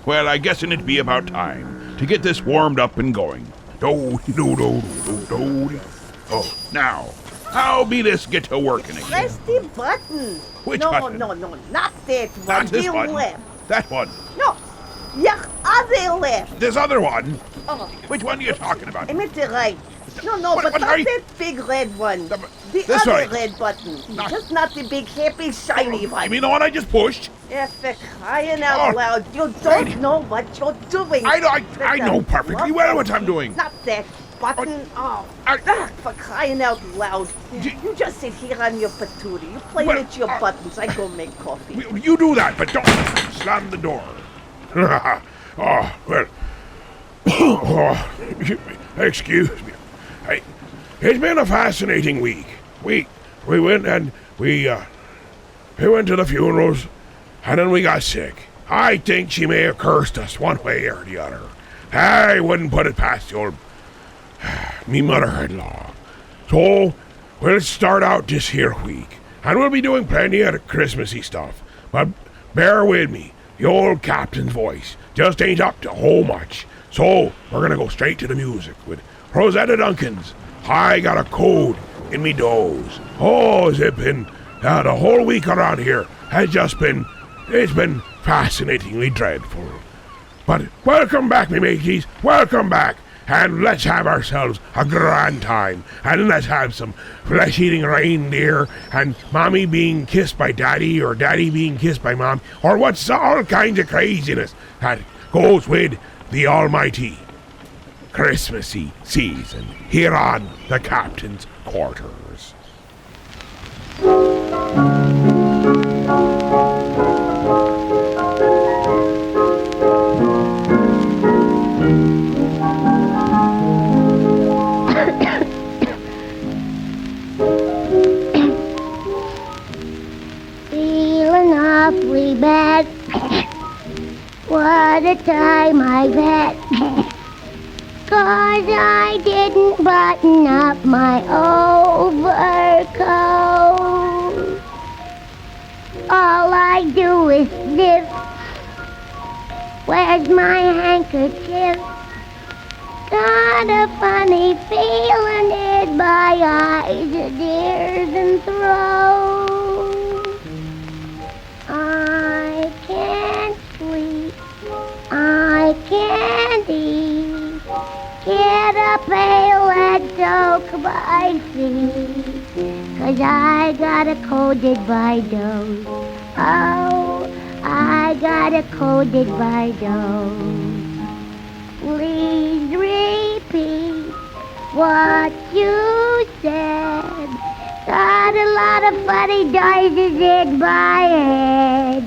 Well, I guess'n it be about time to get this warmed up and going. Do do do do do do. Oh, now, how be this get to working again? Press the button. Which no, button? No, not that one. Not this the one. left. That one. No, your other left. This other one. Oh, Which one are you talking about? I meant the right. No, What- but what not are you- that big red one. The- The this other way. red button. Not- Just not the big, happy, shiny one. You mean the one I just pushed? Yeah, for crying out Oh, loud. You righty. don't know what you're doing. I know perfectly well what I'm doing. Not that button. Oh, for crying out loud. You just sit here on your patootie. You play Well, with your buttons. I go make coffee. You do that, but don't slam the door. Oh, well. Oh, excuse me. It's been a fascinating week. We went and we went to the funerals, and then we got sick. I think she may have cursed us one way or the other. I wouldn't put it past the old me mother-in-law. So we'll start out this here week, and we'll be doing plenty of the Christmassy stuff. But bear with me, the old captain's voice just ain't up to whole much. So we're gonna go straight to the music with Rosetta Duncan's I Got a Code in Me Doze. Oh, has it been the whole week around here has just been fascinatingly dreadful. But welcome back, me mateys, welcome back, and let's have ourselves a grand time, and let's have some flesh-eating reindeer, and mommy being kissed by daddy, or daddy being kissed by mom, or what's all kinds of craziness that goes with the almighty Christmassy season here on the Captain's Quarters. Feeling awfully bad. What a time I've had. 'Cause I didn't button up my overcoat. All I do is sniff. Where's my handkerchief? Got a funny feeling in my eyes, ears, and throat. I can't sleep. I can't eat. Get a pail and soak my feet. 'Cause I got a coated by dose. Oh, I got a coated by dose. Please repeat what you said. Got a lot of funny noises in my head.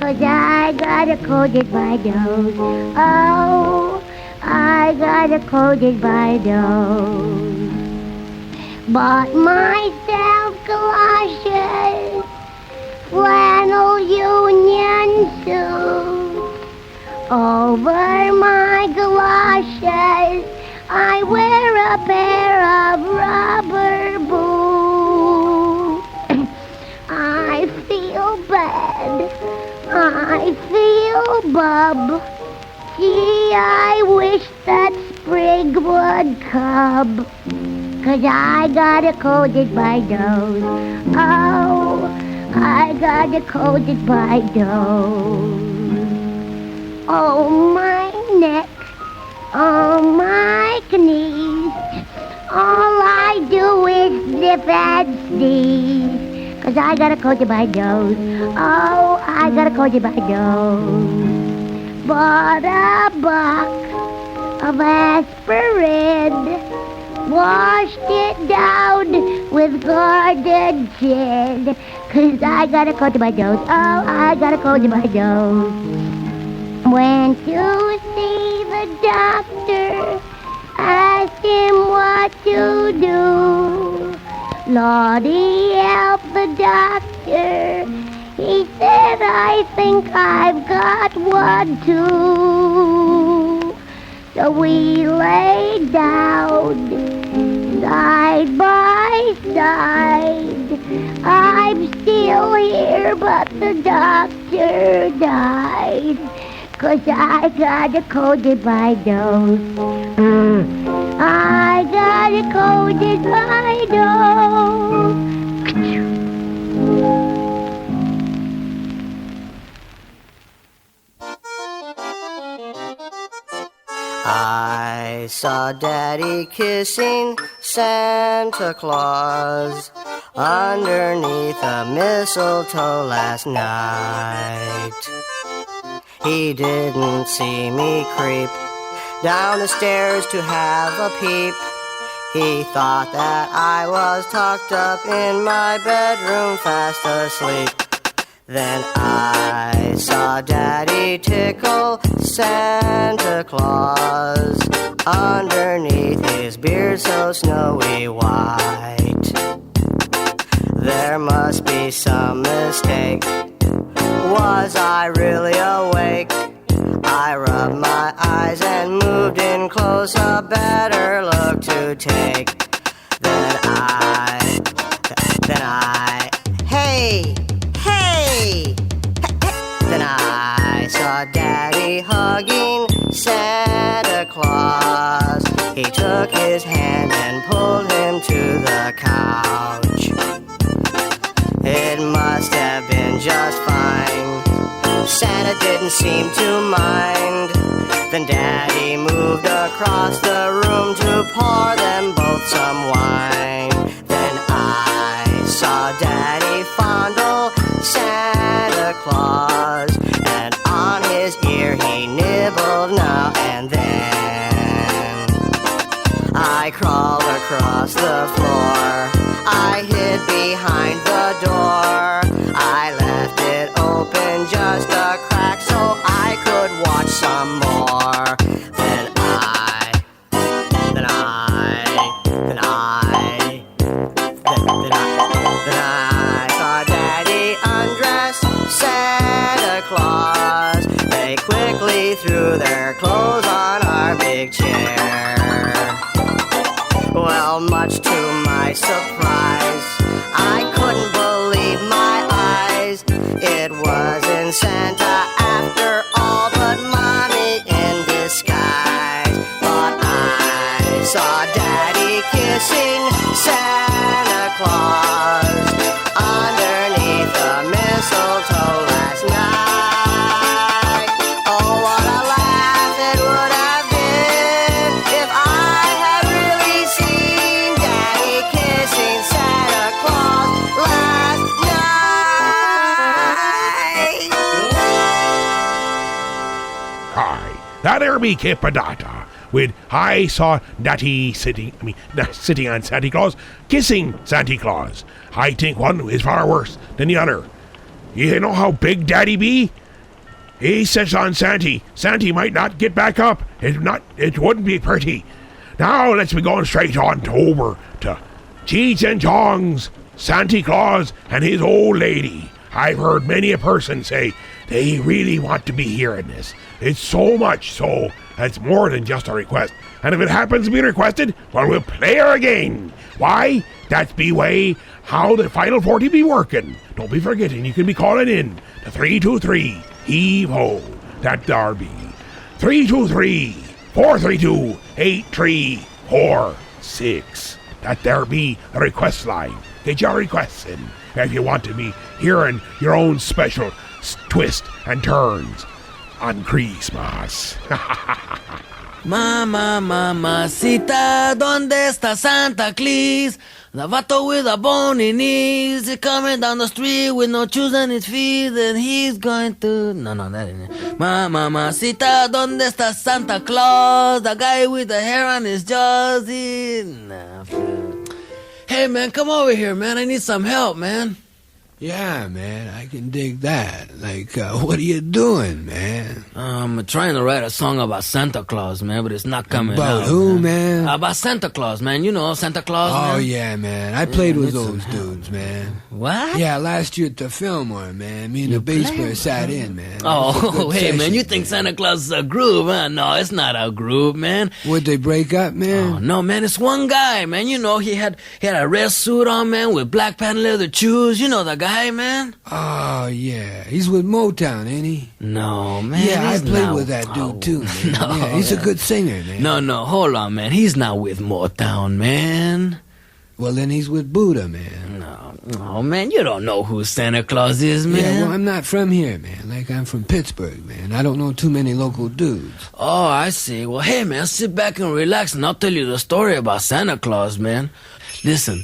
'Cause I got a coated by dose. Oh, I got a coated by dose. Bought myself galoshes, flannel union suit. Over my galoshes, I wear a pair of rubber boots. I feel bad. I feel bub. Gee, I wish that spring would come. 'Cause I got a coated by dose. Oh, I got a coated by dose. Oh, my neck. Oh, my knees. All I do is sniff and sneeze. 'Cause I got a coated by dose. Oh, I got a coated by dose. Bought a box of aspirin, washed it down with garden gin. 'Cause I got a coated by dose. Oh, I got a coated by dose. Went to see the doctor, asked him what to do. Lordy, help the doctor. He said, I think I've got one too. So we lay down, side by side, I'm still here, but the doctor died. 'Cause I got a cold in my nose. I got a cold in my nose. I saw Daddy kissing Santa Claus underneath a mistletoe last night. He didn't see me creep down the stairs to have a peep. He thought that I was tucked up in my bedroom fast asleep. Then I saw Daddy tickle Santa Claus underneath his beard so snowy white. There must be some mistake. Was I really awake? I rubbed my eyes and moved in close, a better look to take. Then hey! Then I saw Daddy hugging Santa Claus. He took his hand and pulled him to the couch. It must have been just fine. Santa didn't seem to mind. Then Daddy moved across the room to pour them both some wine. Then I saw Daddy fondle Santa Claus, and on his ear he nibbled now and then. I crawled across the floor. I hid behind the door. I left it open just a crack so I could watch some more. Then I saw Daddy undress Santa Claus. They quickly threw their clothes on our big chair. Well, much to my surprise, I couldn't believe my eyes. It wasn't Santa after all, but Mommy in disguise. But I saw Daddy kissing Santa Claus underneath the mistletoe last night. Oh, what a laugh it would have been if I had really seen Daddy kissing Santa Claus last night. Hi, that there be Kipadata with I saw Daddy sitting on Santa Claus, kissing Santa Claus. I think one is far worse than the other. You know how big Daddy be? He sits on Santy. Santy might not get back up. It wouldn't be pretty. Now let's be going straight on over to Cheech and Chong's Santa Claus and his old lady. I've heard many a person say they really want to be hearing this. It's so much so, it's more than just a request. And if it happens to be requested, well, we'll play her again. Why? That's be way how the Final 40 be working. Don't be forgetting, you can be calling in to 323-HEAVE-HO. That there be 323-432-8346. That there be a request line. Get your requests in if you want to be hearing your own special twist and turns on Christmas. Mamacita, ¿dónde está Santa Claus? The vato with a bony knees, he's coming down the street with no shoes on his feet, and he's going to... No, that ain't it. Mamacita, ¿dónde está Santa Claus? The guy with the hair on his jaws, Hey, man, come over here, man. I need some help, man. Yeah, man, I can dig that. Like, what are you doing, man? I'm trying to write a song about Santa Claus, man, but it's not coming About out. who, man? About Santa Claus, man. You know Santa Claus, Oh, man? yeah, man. I played with listen. those dudes, man. What? Yeah, last year at the Fillmore, man. Me and the bass player sat in, man. It was a Oh, good hey, man, session, you think Santa Claus is a groove, huh? No, it's not a groove, man. Would they break up, Oh, man? no, man, it's one guy, man. You know, he had a red suit on, man, with black patent leather shoes. You know the guy, man? Oh, yeah. He's with Motown, ain't he? No, man. Yeah, I he's played not- with that Oh, dude, too, man. No, Yeah, he's a good singer, man. No, hold on, man. He's not with Motown, man. Well, then he's with Buddha, man. No, man, you don't know who Santa Claus is, man. Yeah, well, I'm not from here, man. Like, I'm from Pittsburgh, man. I don't know too many local dudes. Oh, I see. Well, hey, man, sit back and relax, and I'll tell you the story about Santa Claus, man. Listen,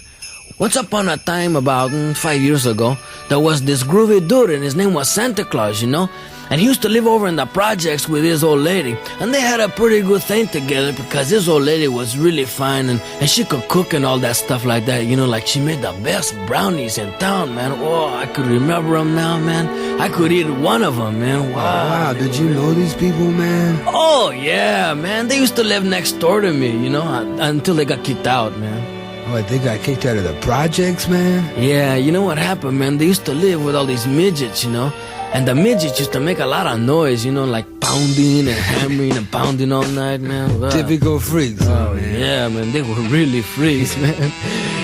once upon a time, about 5 years ago, there was this groovy dude, and his name was Santa Claus, you know? And he used to live over in the projects with his old lady. And they had a pretty good thing together because his old lady was really fine, and she could cook and all that stuff like that. You know, like she made the best brownies in town, man. Oh, I could remember them now, man. I could eat one of them, man. Wow, did you know these people, man? Oh, yeah, man. They used to live next door to me, you know, until they got kicked out, man. What, they got kicked out of the projects, man? Yeah, you know what happened, man? They used to live with all these midgets, you know? And the midgets used to make a lot of noise, you know, like pounding and hammering and pounding all night, man. Wow. Typical freaks, Oh, man. yeah, man. They were really freaks, man.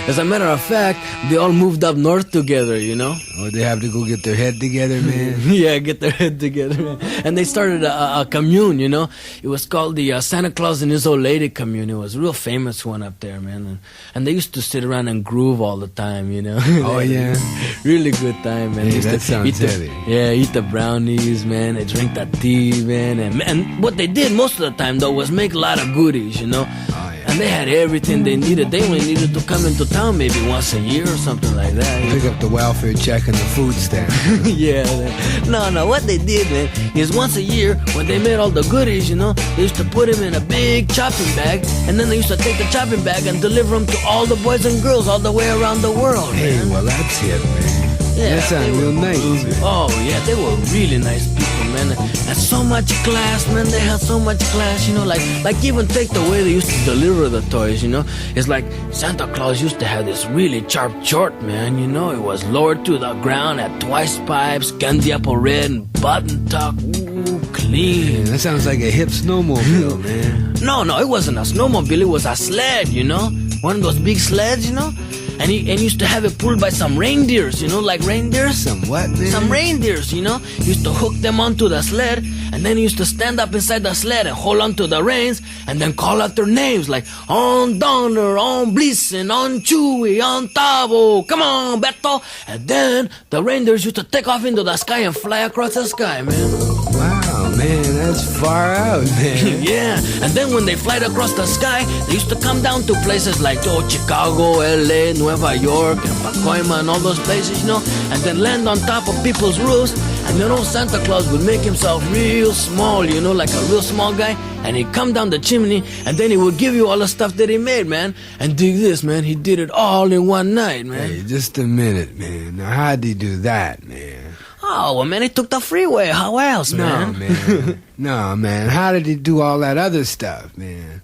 As a matter of fact, they all moved up north together, you know? Or they have to go get their head together, man. Yeah, get their head together, man. And they started a commune, you know? It was called the Santa Claus and His Old Lady Commune. It was a real famous one up there, man. And they used to sit around and groove all the time, you know? Oh, yeah? Really good time, man. Hey, They used that to sounds eat the- heavy. Yeah, eat the brownies, man. They drink the tea, man. And what they did most of the time, though, was make a lot of goodies, you know? Oh, yeah. And they had everything they needed. They only needed to come into town maybe once a year or something like that. you know? Pick up the welfare check and the food stamp. Yeah, man. No, what they did, man, is once a year, when they made all the goodies, you know, they used to put them in a big chopping bag, and then they used to take the chopping bag and deliver them to all the boys and girls all the way around the world, Hey, man. well, that's it, man. Yeah, that sounds they real were nice. groovy. Oh, yeah, they were really nice people, man. And so much class, man. They had so much class, you know, like even take the way they used to deliver the toys, you know. It's like Santa Claus used to have this really sharp short, man, you know. It was lowered to the ground, had twice pipes, candy apple red, and button tuck. Ooh, clean. Man, that sounds like a hip snowmobile, man. No, it wasn't a snowmobile. It was a sled, you know. One of those big sleds, you know. And he used to have it pulled by some reindeers, you know, like reindeers. Some what, man? Some reindeers, you know. He used to hook them onto the sled, and then he used to stand up inside the sled and hold onto the reins, and then call out their names like on Donner, on Blitzen, on Chewy, on Tavo, come on, Beto. And then the reindeers used to take off into the sky and fly across the sky, man. Wow, man, that's far out, man. Yeah, and then when they fly across the sky, they used to come down to places like Chicago, LA, Nueva York, and Pacoima, and all those places, you know, and then land on top of people's roofs. And then old Santa Claus would make himself real small, you know, like a real small guy, and he'd come down the chimney, and then he would give you all the stuff that he made, man. And dig this, man, he did it all in one night, man. Hey, just a minute, man. Now, how'd he do that, man? Oh, well, man, he took the freeway. How else, man? No, man. No, man. How did he do all that other stuff, man?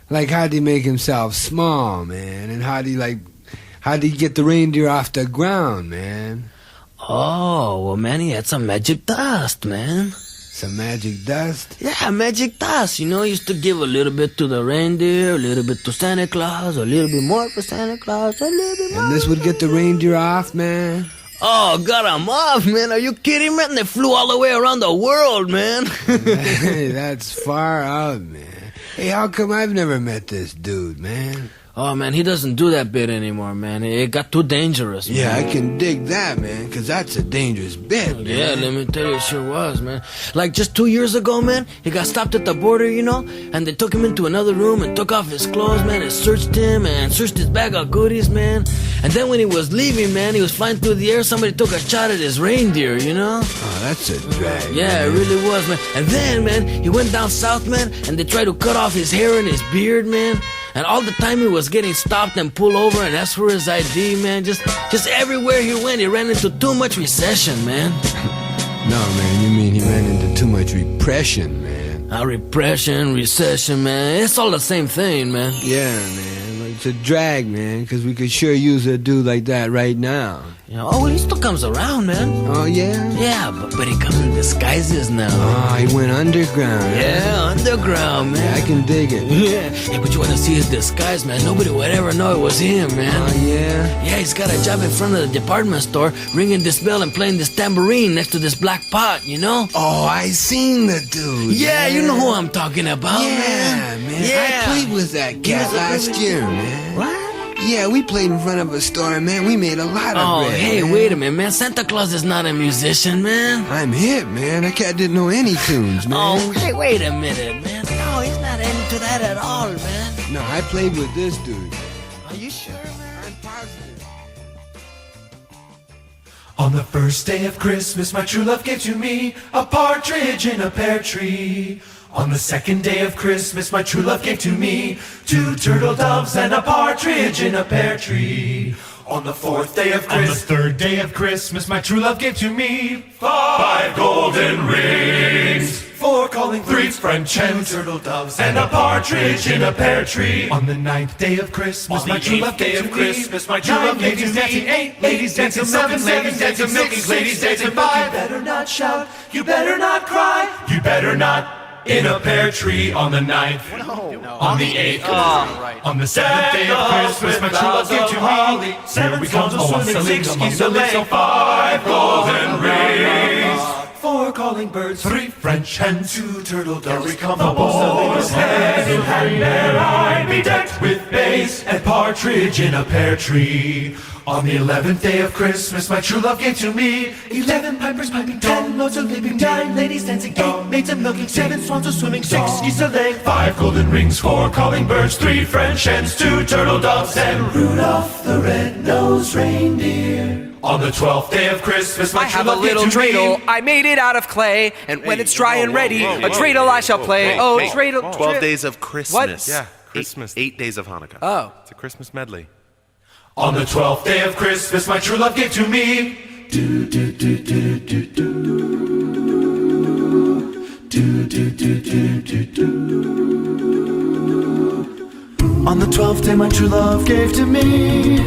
Like, how'd he make himself small, man? And how'd he get the reindeer off the ground, man? Oh, well, man, he had some magic dust, man. Some magic dust? Yeah, magic dust. You know, he used to give a little bit to the reindeer, a little bit to Santa Claus, a little bit more for Santa Claus, a little bit more. And this would get the reindeer off, man? Oh, got him off, man. Are you kidding, man? They flew all the way around the world, man. Hey, that's far out, man. Hey, how come I've never met this dude, man? Oh, man, he doesn't do that bit anymore, man. It got too dangerous, man. Yeah, I can dig that, man, because that's a dangerous bit, man. Yeah, let me tell you, it sure was, man. Like just 2 years ago, man, he got stopped at the border, you know, and they took him into another room and took off his clothes, man, and searched him and searched his bag of goodies, man. And then when he was leaving, man, he was flying through the air, somebody took a shot at his reindeer, you know? Oh, that's a drag. Yeah, it really was, man. And then, man, he went down south, man, and they tried to cut off his hair and his beard, man. And all the time he was getting stopped and pulled over and asked for his ID, man. Just everywhere he went, he ran into too much recession, man. No, man, you mean he ran into too much repression, man. Repression, recession, man. It's all the same thing, man. Yeah, man. It's a drag, man, because we could sure use a dude like that right now. You know, oh, he still comes around, man. Oh, yeah? Yeah, but he comes in disguises now. Oh, he went underground. Yeah, underground, man. Yeah, I can dig it. Yeah, hey, but you want to see his disguise, man? Nobody would ever know it was him, man. Oh, yeah? Yeah, he's got a job in front of the department store, ringing this bell and playing this tambourine next to this black pot, you know? Oh, I seen the dude. Yeah, man. you know who I'm talking about, Yeah, man. Yeah. I played with that cat last year, man. What? Yeah, we played in front of a store, man. We made a lot of Oh, bread, hey, man. wait a minute, man. Santa Claus is not a musician, man. I'm hip, man. That cat didn't know any tunes, man. Oh, hey, wait a minute, man. No, he's not into that at all, man. No, I played with this dude. Are you sure, man? I'm positive. On the first day of Christmas, my true love gave to me a partridge in a pear tree. On the second day of Christmas, my true love gave to me 2 turtle doves and a partridge in a pear tree. On the fourth day of Christmas, on the third day of Christmas, my true love gave to me 5 golden rings. 4 calling 3 French hens, 2 turtle doves, and a partridge in a pear tree. On the ninth day of Christmas, my true love gave to me my true love gave to me 8 ladies dancing, 7 ladies dancing, 6 ladies dancing, 5. You better not shout, you better not cry, you better not. In a pear tree on the 9th, on the 8th, on the 7th day of Christmas, my true love gave to me 7 swans a swimming, 6 geese a laying, 5 golden rings, 4 calling birds, 3 French hens, 2 turtle doves. Here we come, the boys, hand in hand, there I be decked with bass and partridge in a pear tree. On the 11th day of Christmas, my true love gave to me 11 pipers piping, 10 lords a leaping, 9 ladies dancing, 8 maids a milking, 7 swans a swimming, 6 geese a laying, 5 golden rings, 4 calling birds, 3 French hens, 2 turtle doves, and Rudolph the red-nosed reindeer. On the 12th day of Christmas, my I true have a love gave little to me dreidel. I made it out of clay, and when it's dry and ready, a dreidel I shall play. Oh, dreidel. 12 days of Christmas. What? Yeah, Christmas. 8 days of Hanukkah. Oh. It's a Christmas medley. On the 12th day of Christmas, my true love gave to me On the 12th day, my true love gave to me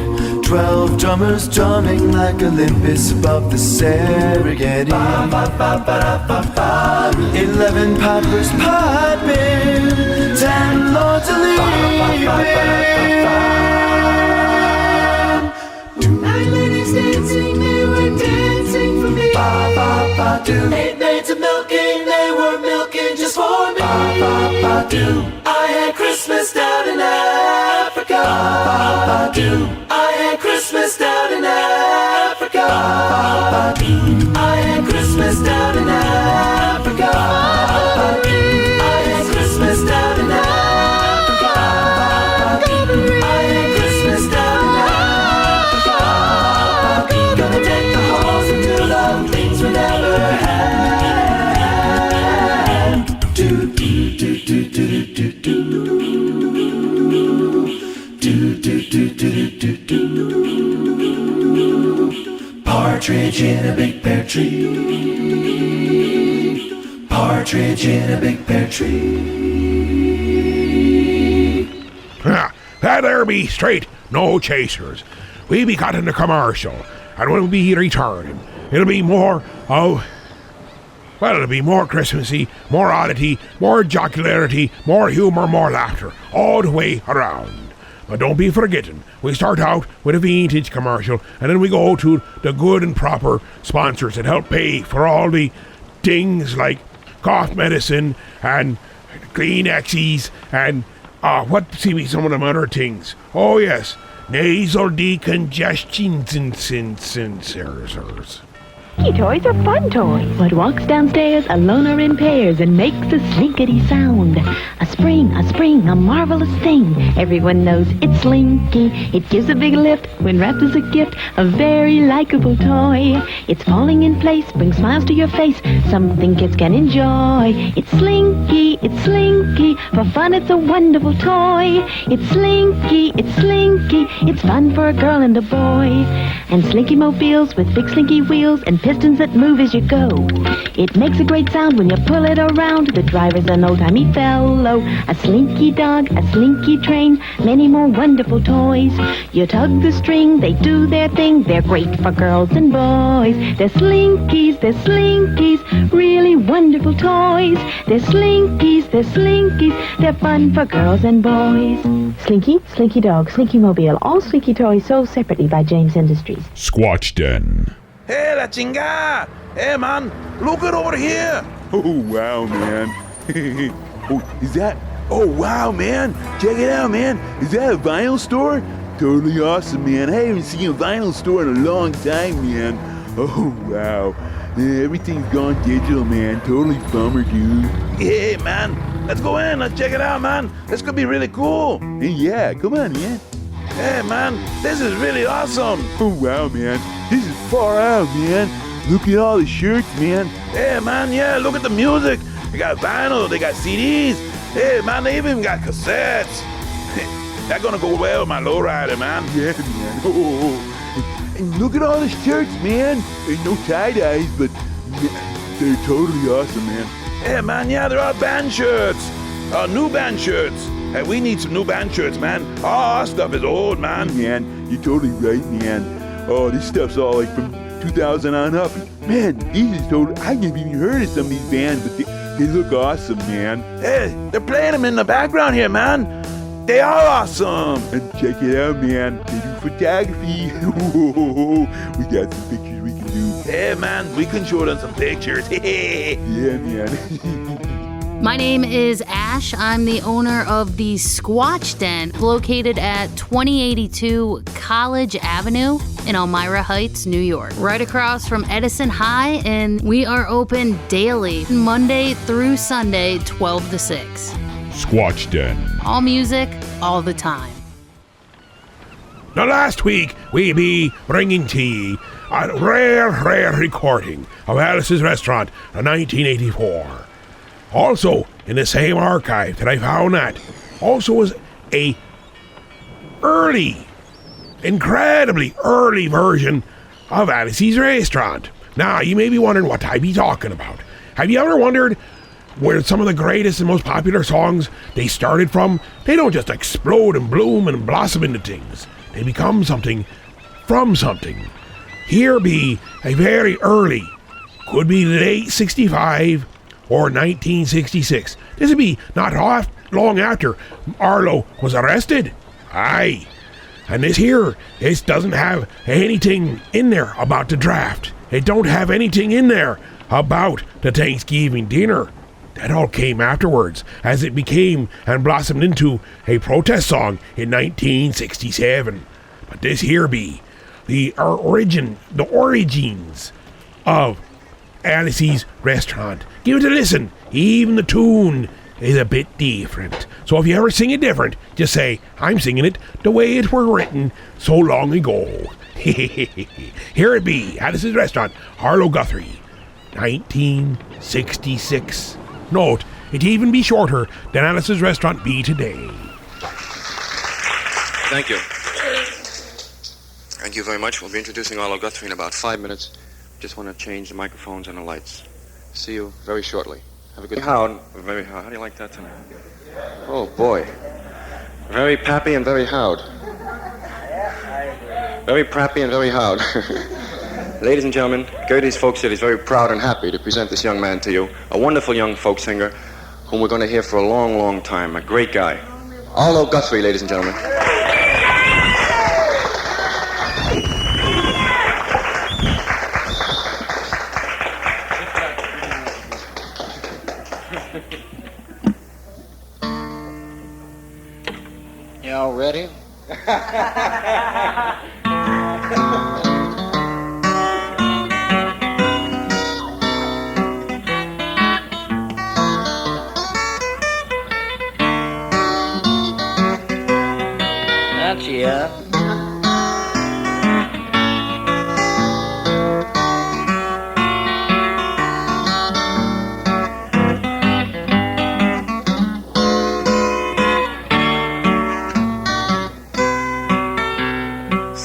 12 drummers drumming like Olympus above the Serengeti. 11 pipers piping, 10 lords a leaping. 9 ladies dancing, they were dancing for me. 8 maids a milking, they were milking just for me. I had Christmas down in Africa. I had Christmas down in Africa. I had Christmas down in Africa. I had Christmas down in Africa. I had Christmas down in Africa. Gonna take the halls and do the things we never had. Partridge in a big pear tree. Partridge in a big pear tree. Ha! That there be straight, no chasers. We be cutting the commercial, and when we return, it'll be more of... Well, it'll be more Christmassy, more oddity, more jocularity, more humor, more laughter, all the way around. But don't be forgetting, we start out with a vintage commercial, and then we go to the good and proper sponsors that help pay for all the things like cough medicine and Kleenexes and some of them other things. Oh yes, nasal decongestion sensors. Slinky toys are fun toys. What walks downstairs alone or in pairs and makes a slinkity sound? A spring, a marvelous thing. Everyone knows it's Slinky. It gives a big lift when wrapped as a gift. A very likable toy. It's falling in place, brings smiles to your face. Something kids can enjoy. It's Slinky, it's Slinky. For fun, it's a wonderful toy. It's Slinky, it's Slinky. It's fun for a girl and a boy. And Slinky mobiles with big slinky wheels and pistons that move as you go. It makes a great sound when you pull it around. The driver's an old-timey fellow. A slinky dog, a slinky train, many more wonderful toys. You tug the string, they do their thing. They're great for girls and boys. They're slinkies, really wonderful toys. They're slinkies, they're fun for girls and boys. Slinky, Slinky Dog, Slinky Mobile, all Slinky toys sold separately by James Industries. Squatch Den. Hey, la chinga! Hey, man, look it over here! Oh, wow, man. Oh, is that? Oh, wow, man. Check it out, man. Is that a vinyl store? Totally awesome, man. I haven't seen a vinyl store in a long time, man. Oh, wow. Yeah, everything's gone digital, man. Totally bummer, dude. Hey, man. Let's go in. Let's check it out, man. This could be really cool. Hey, yeah, come on, man. Hey, man, this is really awesome. Oh, wow, man. This is far out, man. Look at all the shirts, man. Hey, man, yeah, look at the music. They got vinyl, they got CDs. Hey, man, they even got cassettes. That's gonna go well with my lowrider, man. Yeah, man. Oh. And look at all the shirts, man. There's no tie-dyes, but they're totally awesome, man. Hey, man, yeah, they're all band shirts. New band shirts. Hey, we need some new band shirts, man. Oh, our stuff is old, man. Man, you're totally right, man. Oh, this stuff's all like from 2000 on up. Man, these is totally... I never even heard of some of these bands, but they look awesome, man. Hey, they're playing them in the background here, man. They are awesome. And check it out, man. They do photography. We got some pictures we can do. Hey, man, we can show them some pictures. Yeah, man. My name is Ash. I'm the owner of the Squatch Den, located at 2082 College Avenue in Elmira Heights, New York, right across from Edison High, and we are open daily, Monday through Sunday, 12 to 6. Squatch Den. All music, all the time. Now, last week, we be bringing to ye a rare recording of Alice's Restaurant in 1984. Also, in the same archive that I found that, also was a incredibly early version of Alice's Restaurant. Now, you may be wondering what I be talking about. Have you ever wondered where some of the greatest and most popular songs they started from? They don't just explode and bloom and blossom into things. They become something from something. Here be a very early, could be late 65, or 1966. This would be not long after Arlo was arrested. Aye. And this doesn't have anything in there about the draft. It don't have anything in there about the Thanksgiving dinner. That all came afterwards, as it became and blossomed into a protest song in 1967. But this here be the origins of Alice's Restaurant. Give it a listen. Even the tune is a bit different. So if you ever sing it different, just say, I'm singing it the way it were written so long ago. Here it be, Alice's Restaurant, Arlo Guthrie, 1966. Note, it even be shorter than Alice's Restaurant be today. Thank you. Thank you very much. We'll be introducing Arlo Guthrie in about 5 minutes. Just want to change the microphones and the lights. See you very shortly. Have a good time. Very howd. How do you like that tonight? Oh, boy. Very pappy and very howd. Very prappy and very howd. Ladies and gentlemen, Gertie's Folk City is very proud and happy to present this young man to you. A wonderful young folk singer whom we're going to hear for a long, long time. A great guy. Arlo Guthrie, ladies and gentlemen. Y'all ready?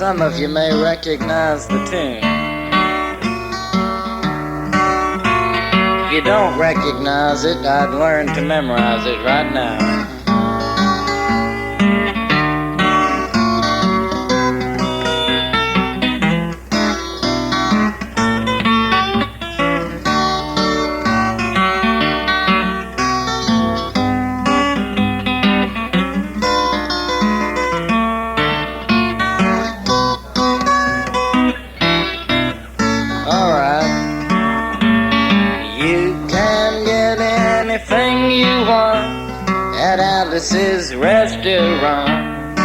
Some of you may recognize the tune. If you don't recognize it, I'd learn to memorize it right now. Alice's restaurant.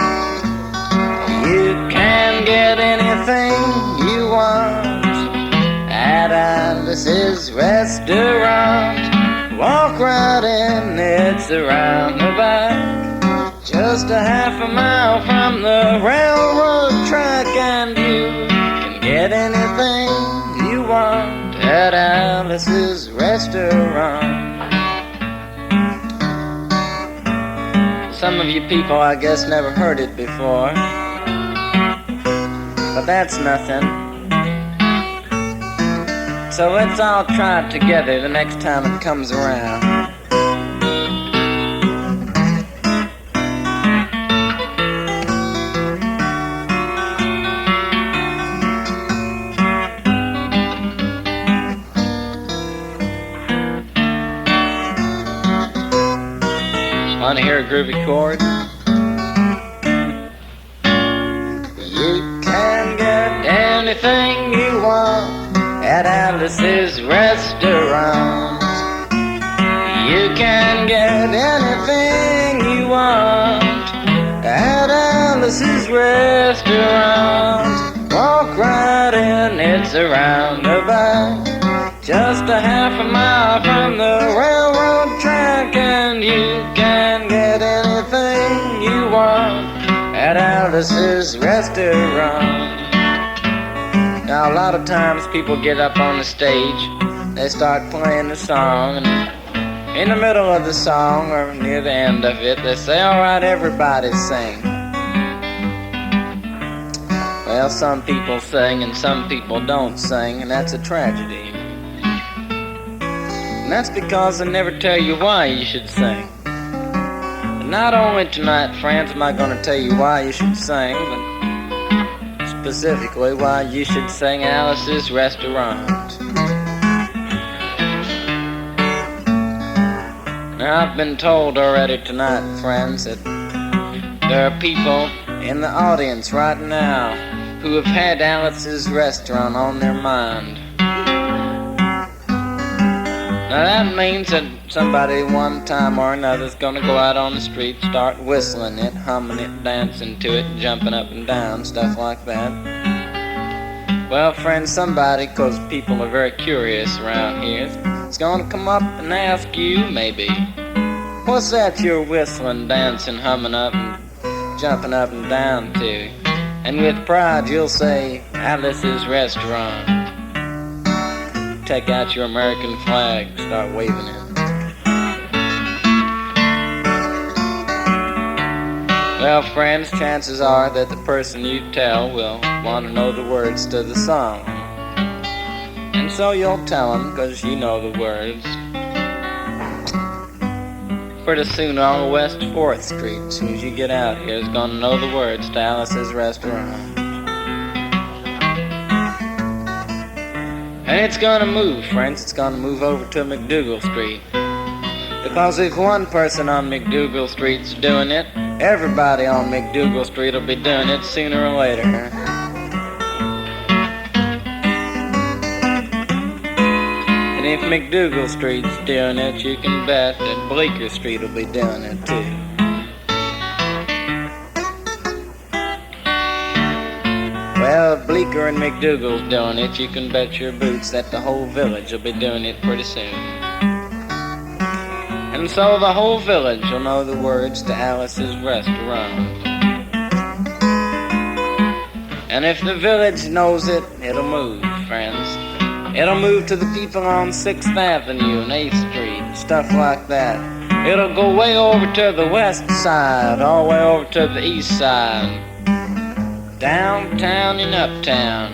You can get anything you want at Alice's restaurant. Walk right in, it's a roundabout, just a half a mile from the railroad track, and you can get anything you want at Alice's restaurant. Some of you people, I guess, never heard it before, but that's nothing. So let's all try it together the next time it comes around. Want to hear a groovy chord? You can get anything you want at Alice's restaurant. You can get anything you want at Alice's restaurant. Walk right in, it's a roundabout, just a half a mile from the railroad track, and you can get anything you want at Alice's restaurant. Now, a lot of times people get up on the stage, they start playing the song, and in the middle of the song or near the end of it, they say, "All right, everybody sing." Well, some people sing and some people don't sing, and that's a tragedy. And that's because they never tell you why you should sing. And not only tonight, friends, am I going to tell you why you should sing, but specifically why you should sing Alice's Restaurant. Now, I've been told already tonight, friends, that there are people in the audience right now who have had Alice's Restaurant on their mind. Now that means that somebody one time or another is going to go out on the street, start whistling it, humming it, dancing to it, jumping up and down, stuff like that. Well, friends, somebody, because people are very curious around here, is going to come up and ask you, maybe, what's that you're whistling, dancing, humming up and jumping up and down to? And with pride you'll say, Alice's Restaurant. Take out your American flag, start waving it. Well, friends, chances are that the person you tell will want to know the words to the song. And so you'll tell them, because you know the words. Pretty soon on West 4th Street, as soon as you get out here, is going to know the words to Alice's Restaurant. And it's going to move, friends. It's going to move over to McDougal Street. Because if one person on McDougal Street's doing it, everybody on McDougal Street will be doing it sooner or later. And if McDougal Street's doing it, you can bet that Bleecker Street will be doing it too. Well, if Bleecker and McDougal's doing it, you can bet your boots that the whole village will be doing it pretty soon. And so the whole village will know the words to Alice's Restaurant. And if the village knows it, it'll move, friends. It'll move to the people on 6th Avenue and 8th Street, stuff like that. It'll go way over to the west side, all the way over to the east side. downtown and uptown.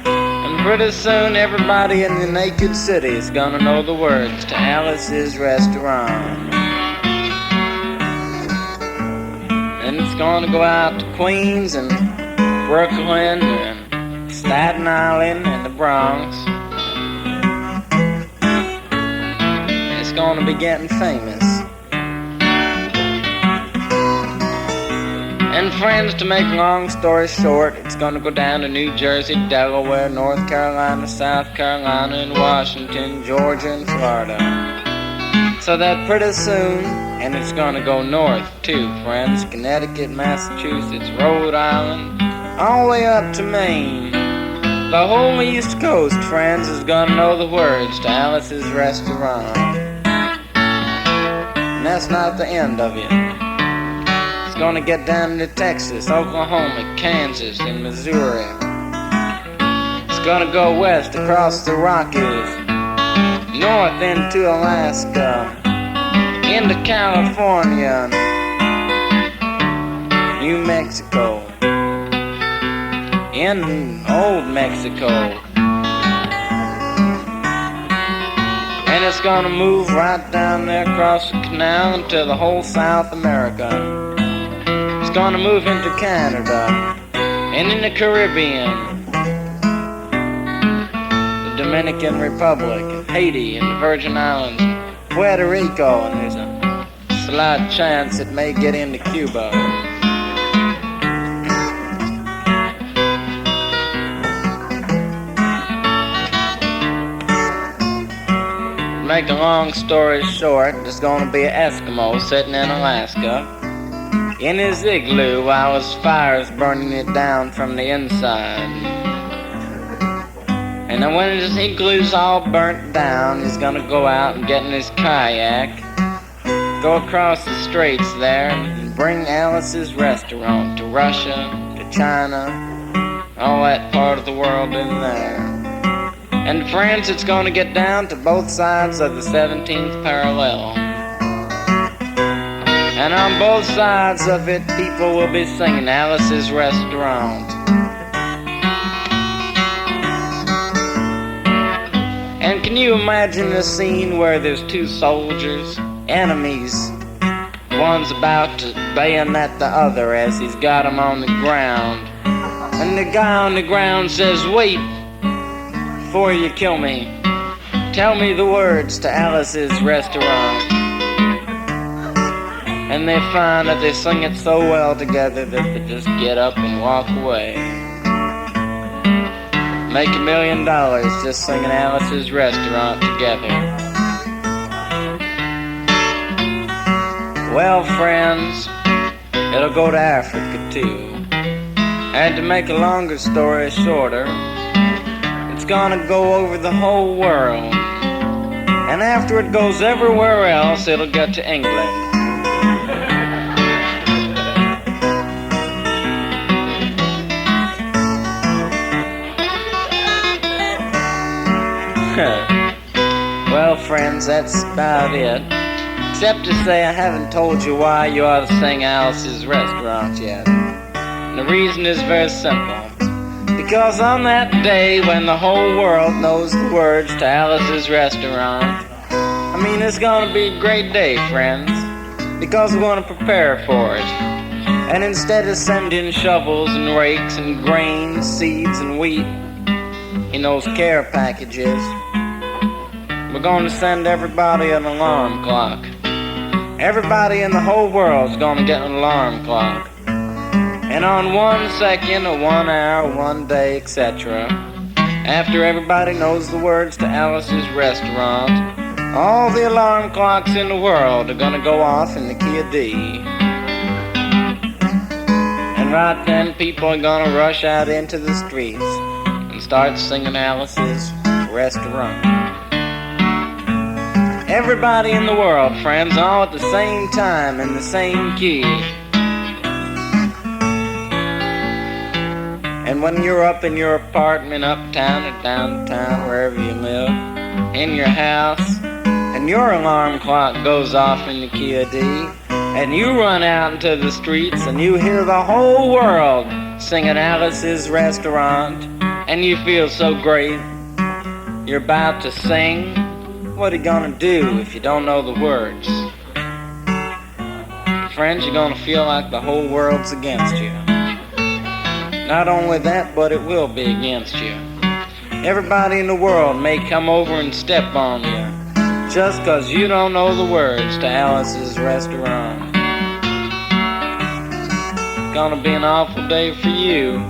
And pretty soon everybody in the naked city is gonna know the words to Alice's Restaurant. And it's gonna go out to Queens and Brooklyn and Staten Island and the Bronx. It's gonna be getting famous. And friends, to make a long story short, it's gonna go down to New Jersey, Delaware, North Carolina, South Carolina, and Washington, Georgia, and Florida. So that pretty soon, and it's gonna go north too, friends, Connecticut, Massachusetts, Rhode Island, all the way up to Maine. The whole East Coast, friends, is gonna know the words to Alice's Restaurant. And that's not the end of it. It's gonna get down to Texas, Oklahoma, Kansas, and Missouri. It's gonna go west across the Rockies, north into Alaska, into California, New Mexico, in Old Mexico. And it's gonna move right down there across the canal into the whole South America. It's gonna move into Canada and in the Caribbean, the Dominican Republic, Haiti, and the Virgin Islands, Puerto Rico, and there's a slight chance it may get into Cuba. Make a long story short, there's gonna be an Eskimo sitting in Alaska in his igloo while his fire's burning it down from the inside. And then when his igloo's all burnt down, he's gonna go out and get in his kayak, go across the straits there, and bring Alice's Restaurant to Russia, to China, all that part of the world in there. And friends, it's gonna get down to both sides of the 17th parallel. And on both sides of it, people will be singing Alice's Restaurant. And can you imagine the scene where there's two soldiers, enemies? One's about to bayonet the other as he's got him on the ground. And the guy on the ground says, "Wait, before you kill me, tell me the words to Alice's Restaurant." And they find that they sing it so well together that they just get up and walk away. Make $1 million just singing Alice's Restaurant together. Well, friends, it'll go to Africa too. And to make a longer story shorter, it's gonna go over the whole world. And after it goes everywhere else, it'll get to England. Well, friends, that's about it. Except to say I haven't told you why you ought to sing Alice's Restaurant yet. And the reason is very simple. Because on that day when the whole world knows the words to Alice's Restaurant, I mean, it's gonna be a great day, friends. Because we're gonna prepare for it. And instead of sending shovels and rakes and grain, seeds and wheat in those care packages, we're going to send everybody an alarm clock. Everybody in the whole world's going to get an alarm clock. And on 1 second or 1 hour, 1 day, etc., after everybody knows the words to Alice's Restaurant, all the alarm clocks in the world are going to go off in the key of D. And right then, people are going to rush out into the streets and start singing Alice's Restaurant. Everybody in the world, friends, all at the same time in the same key. And when you're up in your apartment, uptown or downtown, wherever you live, in your house, and your alarm clock goes off in the key of D, And you run out into the streets and you hear the whole world singing Alice's Restaurant, and you feel so great. You're about to sing. What are you gonna do if you don't know the words? Friends, you're gonna feel like the whole world's against you. Not only that, but it will be against you. Everybody in the world may come over and step on you just 'cause you don't know the words to Alice's Restaurant. It's gonna be an awful day for you.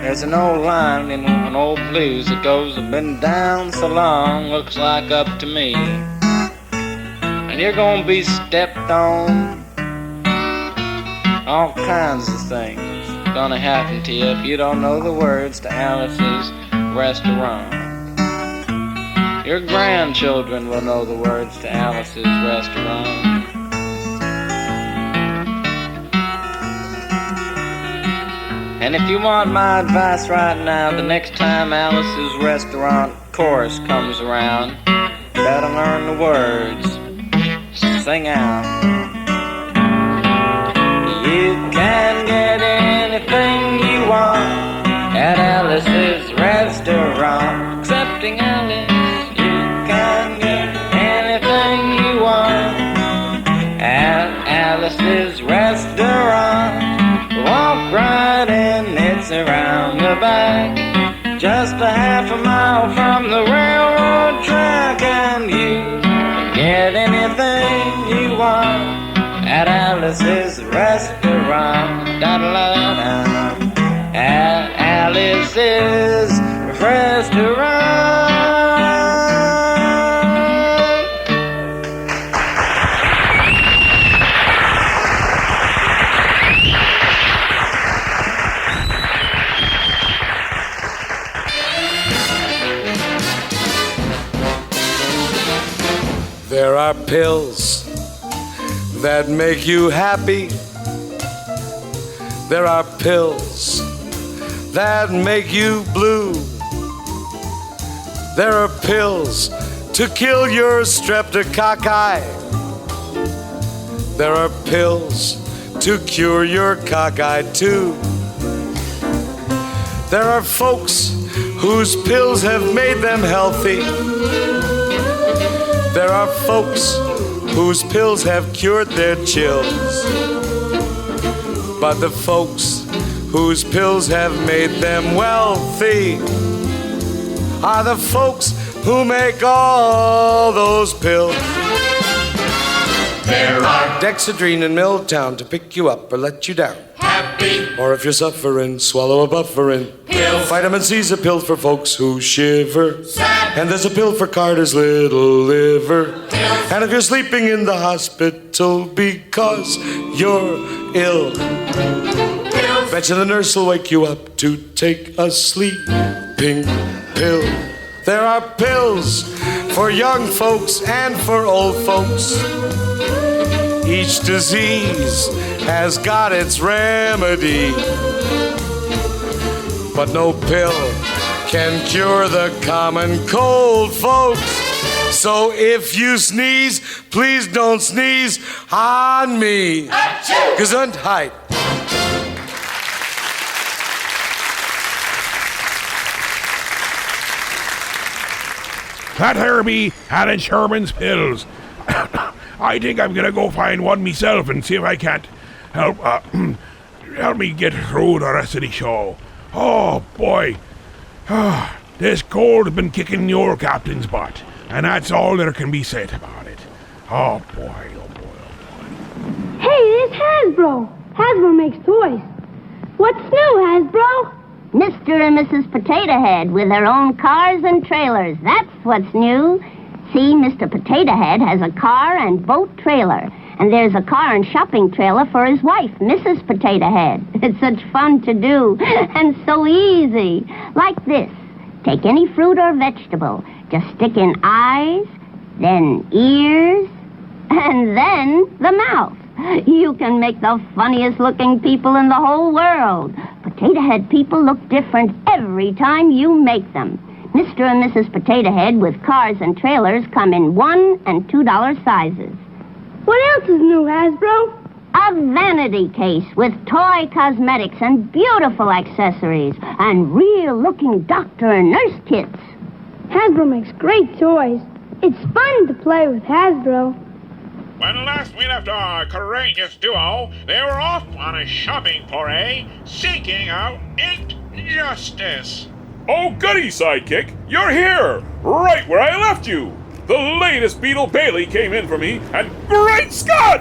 There's an old line in an old blues that goes, "I've been down so long, looks like up to me." And you're gonna be stepped on. All kinds of things gonna happen to you if you don't know the words to Alice's Restaurant. Your grandchildren will know the words to Alice's Restaurant. And if you want my advice right now, the next time Alice's Restaurant chorus comes around, better learn the words. Sing out. You can get anything you want at Alice's Restaurant. Excepting Alice, you can get anything you want at Alice's Restaurant. Walk right in, it's around the back, just a half a mile from the railroad track, and you can get anything you want at Alice's Restaurant. Da-da-da-da. At Alice's Restaurant. There are pills that make you happy. There are pills that make you blue. There are pills to kill your streptococci. There are pills to cure your cockeye too. There are folks whose pills have made them healthy. There are folks whose pills have cured their chills. But the folks whose pills have made them wealthy are the folks who make all those pills. There are Dexedrine in Milltown to pick you up or let you down. Happy. Or if you're suffering, swallow a bufferin. Pills. Vitamin C's a pill for folks who shiver. Sad. And there's a pill for Carter's little liver. Pills. And if you're sleeping in the hospital because you're ill, pills. Bet you the nurse will wake you up to take a sleeping pill. There are pills for young folks and for old folks. Each disease has got its remedy, but no pill can cure the common cold, folks. So if you sneeze, please don't sneeze on me. Gesundheit. That Herbie had in Sherman's pills. I think I'm gonna go find one myself and see if I can't help me get through the rest of the show. Oh boy, this cold has been kicking your captain's butt, and that's all there can be said about it. Oh boy, oh boy, oh boy. Hey, it's Hasbro. Hasbro makes toys. What's new, Hasbro? Mr. and Mrs. Potato Head with their own cars and trailers. That's what's new. See, Mr. Potato Head has a car and boat trailer. And there's a car and shopping trailer for his wife, Mrs. Potato Head. It's such fun to do and so easy. Like this. Take any fruit or vegetable. Just stick in eyes, then ears, and then the mouth. You can make the funniest looking people in the whole world. But Potato Head people look different every time you make them. Mr. and Mrs. Potato Head with cars and trailers come in $1 and $2 sizes. What else is new, Hasbro? A vanity case with toy cosmetics and beautiful accessories and real-looking doctor and nurse kits. Hasbro makes great toys. It's fun to play with Hasbro. When last we left our courageous duo, they were off on a shopping foray, seeking out injustice. Oh, goody, Sidekick! You're here! Right where I left you! The latest Beetle Bailey came in for me, and great Scott!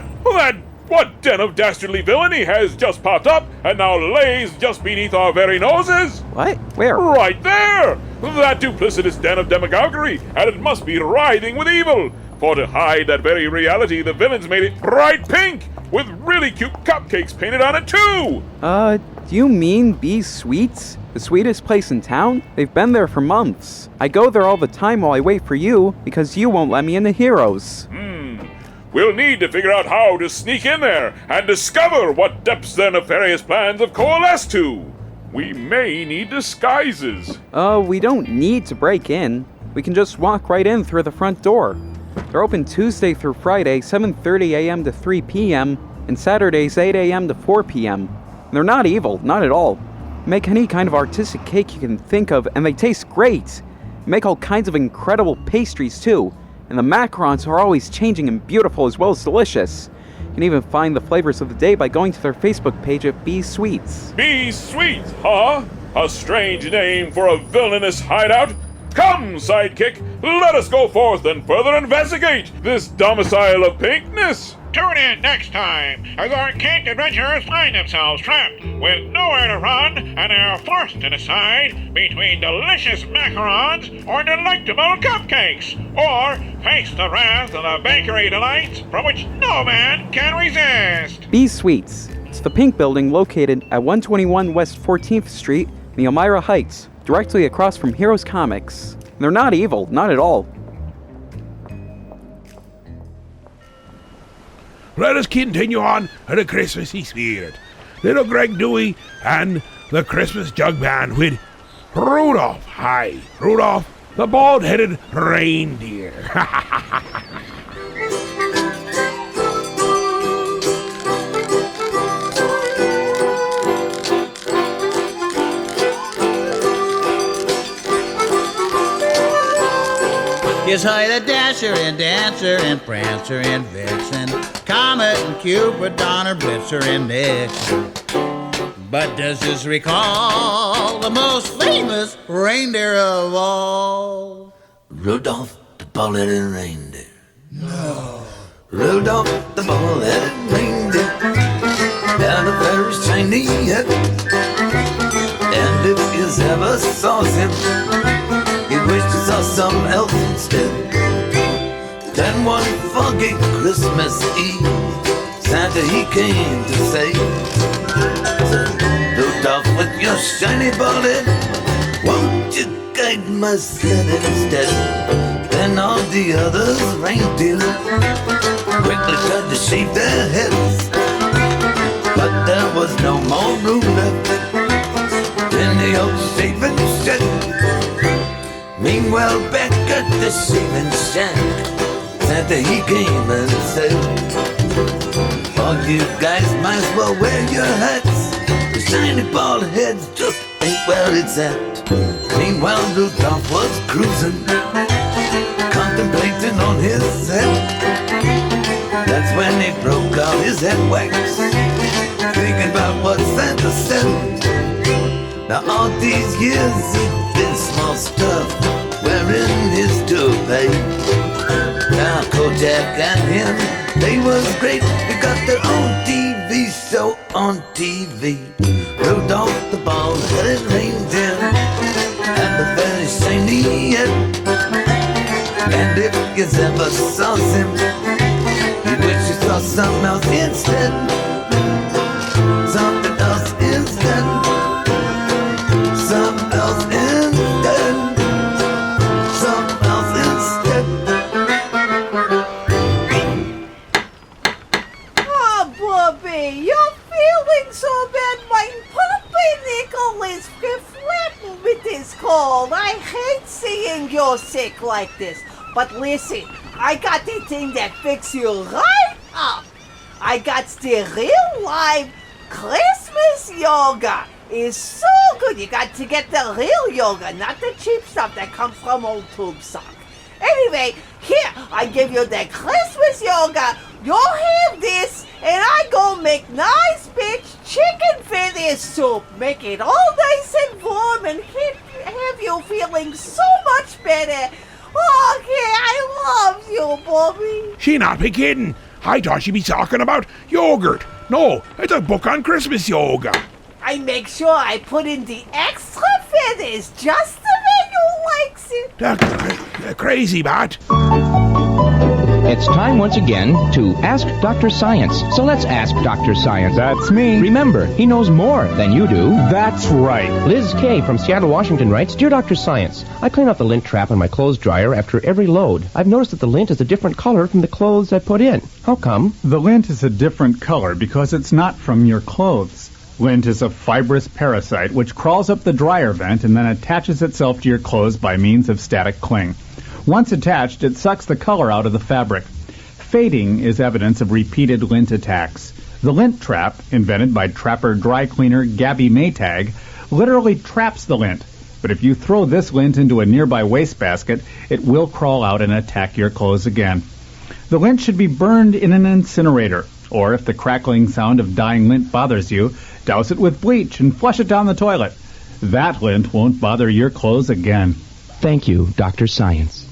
What den of dastardly villainy has just popped up, and now lays just beneath our very noses? What? Where? Right there! That duplicitous den of demagoguery, and it must be writhing with evil. For to hide that very reality, the villains made it bright pink, with really cute cupcakes painted on it too! Do you mean Bee Sweets? The sweetest place in town? They've been there for months. I go there all the time while I wait for you, because you won't let me in the Heroes. We'll need to figure out how to sneak in there, and discover what depths their nefarious plans have coalesced to. We may need disguises. We don't need to break in. We can just walk right in through the front door. They're open Tuesday through Friday, 7:30 a.m. to 3 p.m., and Saturdays, 8 a.m. to 4 p.m. They're not evil, not at all. Make any kind of artistic cake you can think of, and they taste great. Make all kinds of incredible pastries, too. And the macarons are always changing and beautiful as well as delicious. You can even find the flavors of the day by going to their Facebook page at Bee Sweets. Bee Sweets, huh? A strange name for a villainous hideout. Come, Sidekick, let us go forth and further investigate this domicile of pinkness. Tune in next time as our cake adventurers find themselves trapped with nowhere to run and are forced to decide between delicious macarons or delectable cupcakes, or face the wrath of the bakery delights from which no man can resist. Bee Sweets. It's the pink building located at 121 West 14th Street in the Elmira Heights, directly across from Heroes Comics. They're not evil, not at all. Let us continue on to the Christmassy spirit. Little Greg Dewey and the Christmas Jug Band with Rudolph. Hi, Rudolph, the bald-headed reindeer. Yes, hi, the Dasher and Dancer and Prancer and Vixen, Comet and Cupid, Donner, Blitzer and Nixon. But does this recall the most famous reindeer of all? Rudolph the bald-headed reindeer. No. Rudolph the bald-headed reindeer had a very shiny head, and if you ever saw him, you wish you saw something else instead. Then one foggy Christmas Eve, Santa he came to say, Rudolph, with your shiny bald head, won't you guide my sled instead? Then all the others reindeer quickly tried to shave their heads, but there was no more room left in the old shaving shed. Meanwhile, back at the shaving shack, Santa he came and said, all you guys might as well wear your hats. The shiny bald heads just ain't where it's at. Meanwhile, Rudolph was cruising, contemplating on his head. That's when he broke out his head wax, thinking about what Santa said. Now all these years he'd been small stuff, wearing his toupee. Now Kojak and him, they was great. They got their own TV show on TV. Rudolph the bald-headed reindeer had a very shiny head, and if you ever saw him, you wish you saw something else instead. Something else instead. Something else instead. Something else instead. Oh, Bobby, you're feeling so bad, mein Puppy, Nick. is flirting with this cold. I hate seeing you sick like this. But listen, I got the thing that fixes you right up. I got the real live Christmas yoga. It's so good. You got to get the real yoga, not the cheap stuff that comes from old tube sock. Anyway, here, I give you the Christmas yoga. You'll have this, and I go make nice big chicken feather soup. Make it all nice and warm and have you feeling so much better. Okay, I love you, Bobby. She not be kidding. I thought she'd be talking about yogurt. No, it's a book on Christmas yoga. I make sure I put in the extra feathers just the way you likes it. Crazy, Bat. It's time once again to Ask Dr. Science. So let's ask Dr. Science. That's me. Remember, he knows more than you do. That's right. Liz K. from Seattle, Washington writes, Dear Dr. Science, I clean out the lint trap on my clothes dryer after every load. I've noticed that the lint is a different color from the clothes I put in. How come? The lint is a different color because it's not from your clothes. Lint is a fibrous parasite which crawls up the dryer vent and then attaches itself to your clothes by means of static cling. Once attached, it sucks the color out of the fabric. Fading is evidence of repeated lint attacks. The lint trap, invented by trapper dry cleaner Gabby Maytag, literally traps the lint. But if you throw this lint into a nearby wastebasket, it will crawl out and attack your clothes again. The lint should be burned in an incinerator, or if the crackling sound of dying lint bothers you, douse it with bleach and flush it down the toilet. That lint won't bother your clothes again. Thank you, Dr. Science.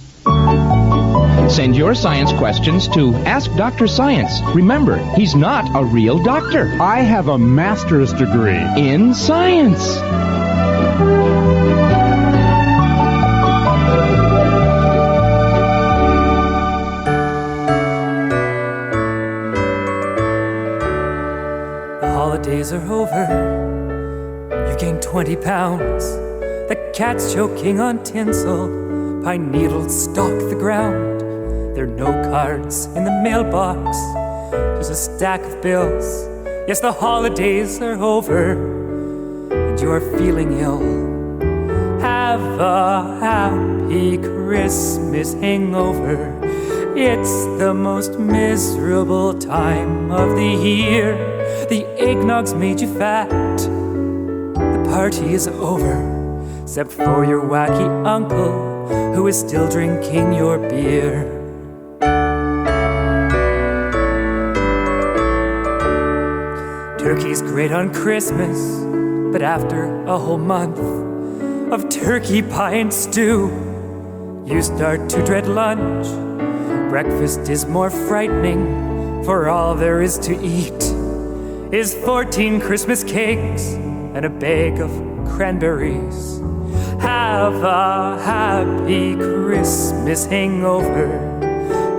Send your science questions to Ask Dr. Science. Remember, he's not a real doctor. I have a master's degree in science. The holidays are over. You gained 20 pounds. The cat's choking on tinsel. Pine needles stalk the ground. There are no cards in the mailbox, just a stack of bills. Yes, the holidays are over, and you are feeling ill. Have a happy Christmas hangover. It's the most miserable time of the year. The eggnog's made you fat. The party is over, except for your wacky uncle, who is still drinking your beer. Turkey's great on Christmas, but after a whole month of turkey pie and stew, you start to dread lunch. Breakfast is more frightening, for all there is to eat is 14 Christmas cakes and a bag of cranberries. Have a happy Christmas hangover.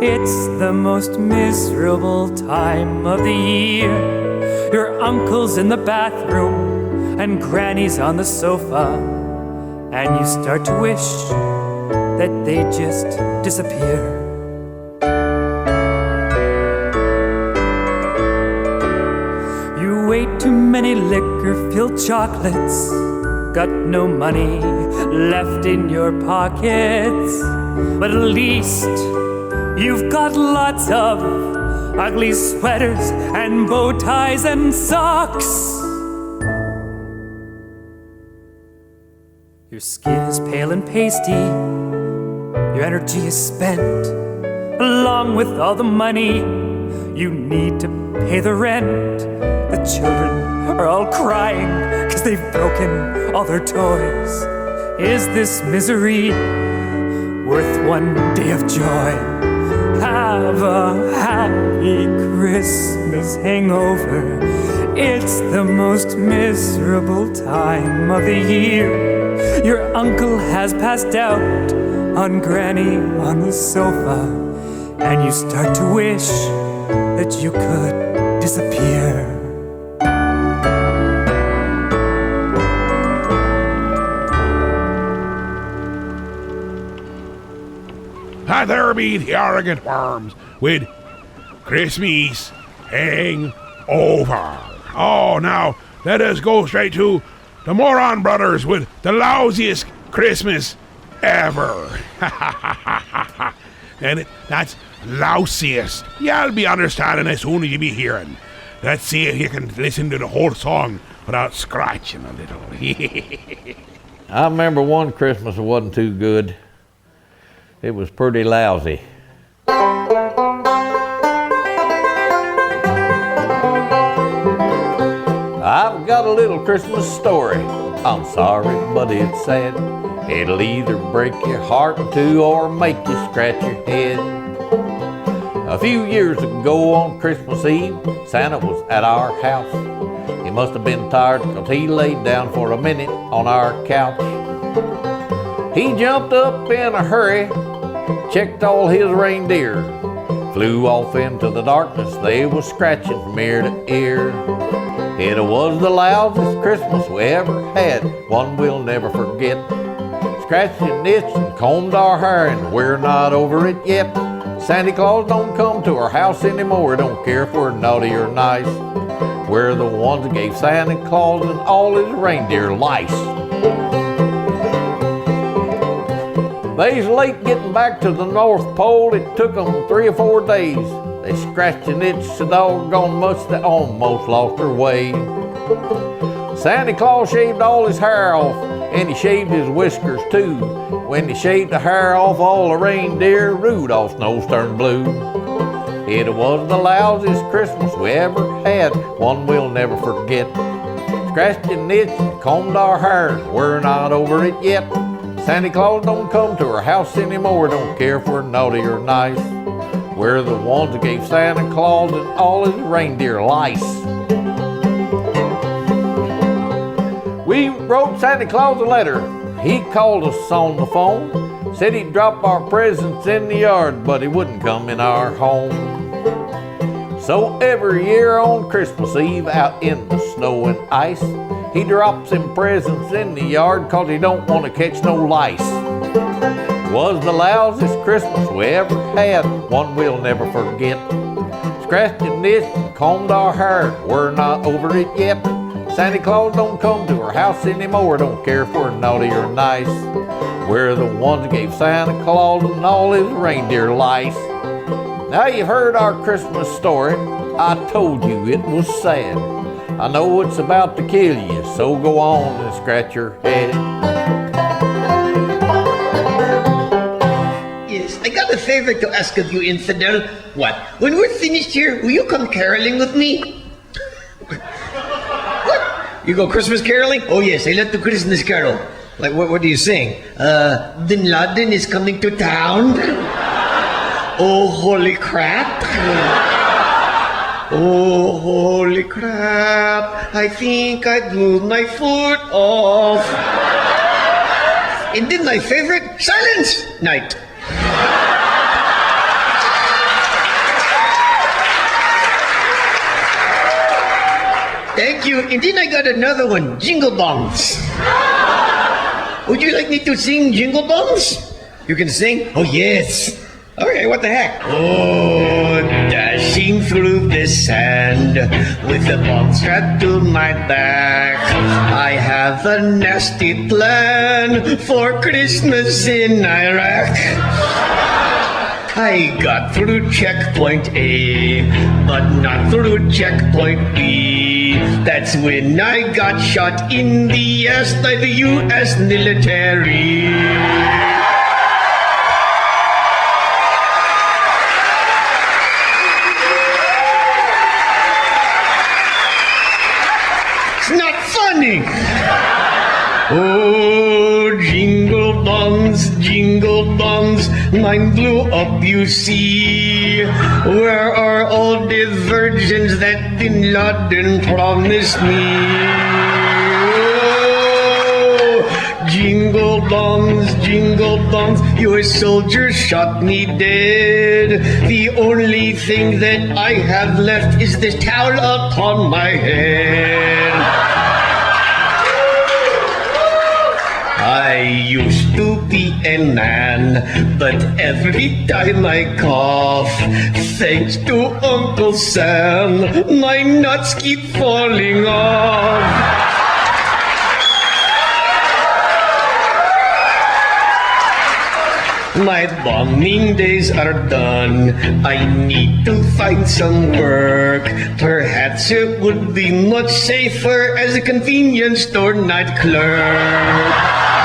It's the most miserable time of the year. Your uncle's in the bathroom and granny's on the sofa, and you start to wish that they just disappear. You ate too many liquor-filled chocolates, got no money left in your pockets, but at least you've got lots of ugly sweaters and bow ties and socks. Your skin is pale and pasty, your energy is spent, along with all the money you need to pay the rent. The children are all crying 'cause they've broken all their toys. Is this misery worth one day of joy? Have a happy Christmas hangover. It's the most miserable time of the year. Your uncle has passed out on Granny on the sofa, and you start to wish that you could disappear. And there be the arrogant worms with Christmas hangover. Oh, now let us go straight to the Moron Brothers with the lousiest Christmas ever. And that's lousiest. You'll be understanding as soon as you be hearing. Let's see if you can listen to the whole song without scratching a little. I remember one Christmas that wasn't too good. It was pretty lousy. I've got a little Christmas story. I'm sorry, but it's sad. It'll either break your heart in two or make you scratch your head. A few years ago on Christmas Eve, Santa was at our house. He must have been tired because he laid down for a minute on our couch. He jumped up in a hurry, checked all his reindeer, flew off into the darkness. They was scratching from ear to ear. It was the loudest Christmas we ever had, one we'll never forget. Scratched and itched and combed our hair, and we're not over it yet. Santa Claus don't come to our house anymore, don't care if we're naughty or nice. We're the ones that gave Santa Claus and all his reindeer lice. They's late getting back to the North Pole. It took them 3 or 4 days. They scratched and itched so doggone much they almost lost their way. Santa Claus shaved all his hair off, and he shaved his whiskers too. When he shaved the hair off all the reindeer, Rudolph's nose turned blue. It was the loudest Christmas we ever had, one we'll never forget. Scratched and itched and combed our hair, we're not over it yet. Santa Claus don't come to our house anymore, don't care if we're naughty or nice. We're the ones that gave Santa Claus and all his reindeer lice. We wrote Santa Claus a letter. He called us on the phone, said he'd drop our presents in the yard, but he wouldn't come in our home. So every year on Christmas Eve, out in the snow and ice, he drops him presents in the yard 'cause he don't want to catch no lice. Was the loudest Christmas we ever had, one we'll never forget. Scratched and itched and combed our hair, we're not over it yet. Santa Claus don't come to our house anymore, don't care if we're naughty or nice. We're the ones that gave Santa Claus and all his reindeer lice. Now you've heard our Christmas story. I told you it was sad. I know it's about to kill you, so go on and scratch your head. Yes, I got a favor to ask of you, infidel. What? When we're finished here, will you come caroling with me? What? You go Christmas caroling? Oh yes, I love the Christmas carol. Like, what do you sing? Bin Laden is coming to town. Oh, holy crap. Oh, holy crap. I think I blew my foot off. And then my favorite, Silence Night. Thank you. And then I got another one, Jingle Bongs. Would you like me to sing Jingle Bongs? You can sing? Oh, yes. Okay, what the heck? Oh, dashing through the sand with the bomb strapped to my back. I have a nasty plan for Christmas in Iraq. I got through checkpoint A, but not through checkpoint B. That's when I got shot in the ass by the U.S. military. It's not funny. Oh, jingle bongs, mine blew up, you see. Where are all the virgins that Bin Laden promised me? Oh, jingle bongs, your soldiers shot me dead. The only thing that I have left is this towel upon my head. I used to be a man, but every time I cough, thanks to Uncle Sam, my nuts keep falling off. my bombing days are done, I need to find some work. Perhaps it would be much safer as a convenience store night clerk.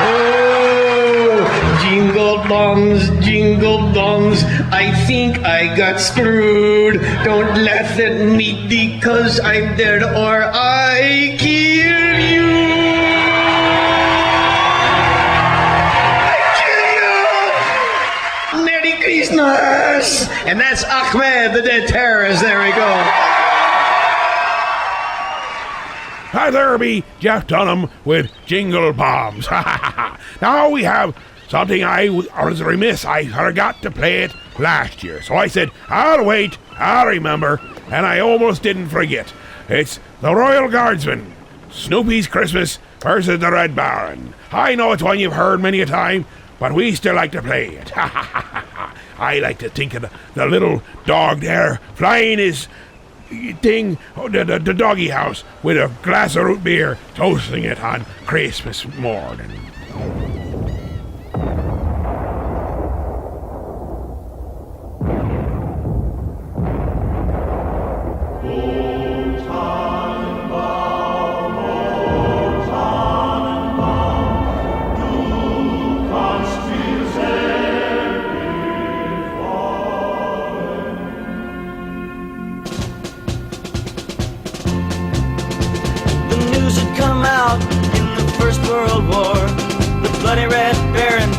Oh, jingle bongs, I think I got screwed. Don't laugh at me because I'm dead or I kill you. Merry Christmas! And that's Ahmed, the dead terrorist. There we go. Hi there, be Jeff Dunham with Jingle Bombs. Now we have something I was remiss. I forgot to play it last year. So I said, I'll wait, I'll remember, and I almost didn't forget. It's the Royal Guardsman, Snoopy's Christmas versus the Red Baron. I know it's one you've heard many a time, but we still like to play it. I like to think of the little dog there flying his thing, the doggy house, with a glass of root beer, toasting it on Christmas morning. World War. The bloody Red Baron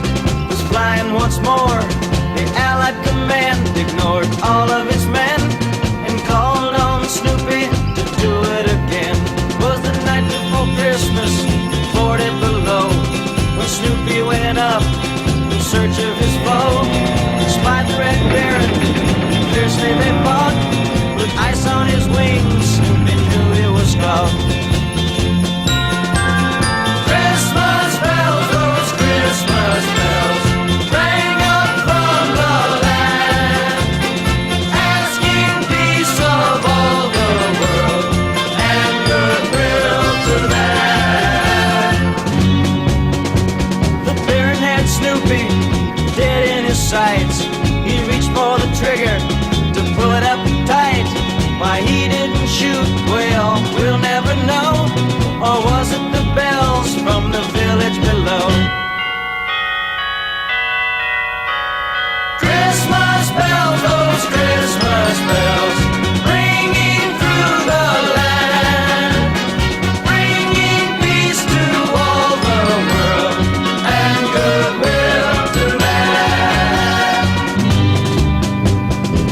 was flying once more. The Allied command ignored all of its men and called on Snoopy to do it again. It was the night before Christmas, 40 below, when Snoopy went up in search of his foe. Spied the Red Baron, fiercely they fought. With ice on his wings, Snoopy knew he was caught. Christmas bells, those Christmas bells, rang up from the land, asking peace of all the world and goodwill to that. The Baron had Snoopy dead in his sights. He reached for the trigger to pull it up tight. Why he didn't shoot, well, we'll never know. Or was it the bells from the village below? Christmas bells, those Christmas bells, ringing through the land, bringing peace to all the world and goodwill to man.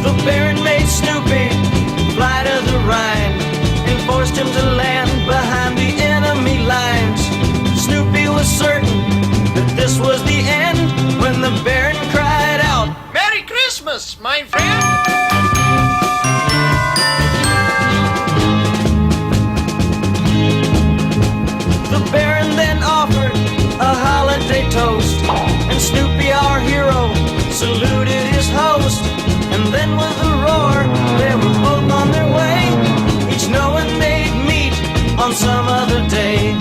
The Baron made Snoopy fly to the Rhine and forced him to land behind the enemy lines. Snoopy was certain that this was the end when the Baron cried out, "Merry Christmas, my friend!" The Baron then offered a holiday toast, and Snoopy, our hero, saluted his host. And then with a roar, they were both on their way, each knowing they'd meet on some other day.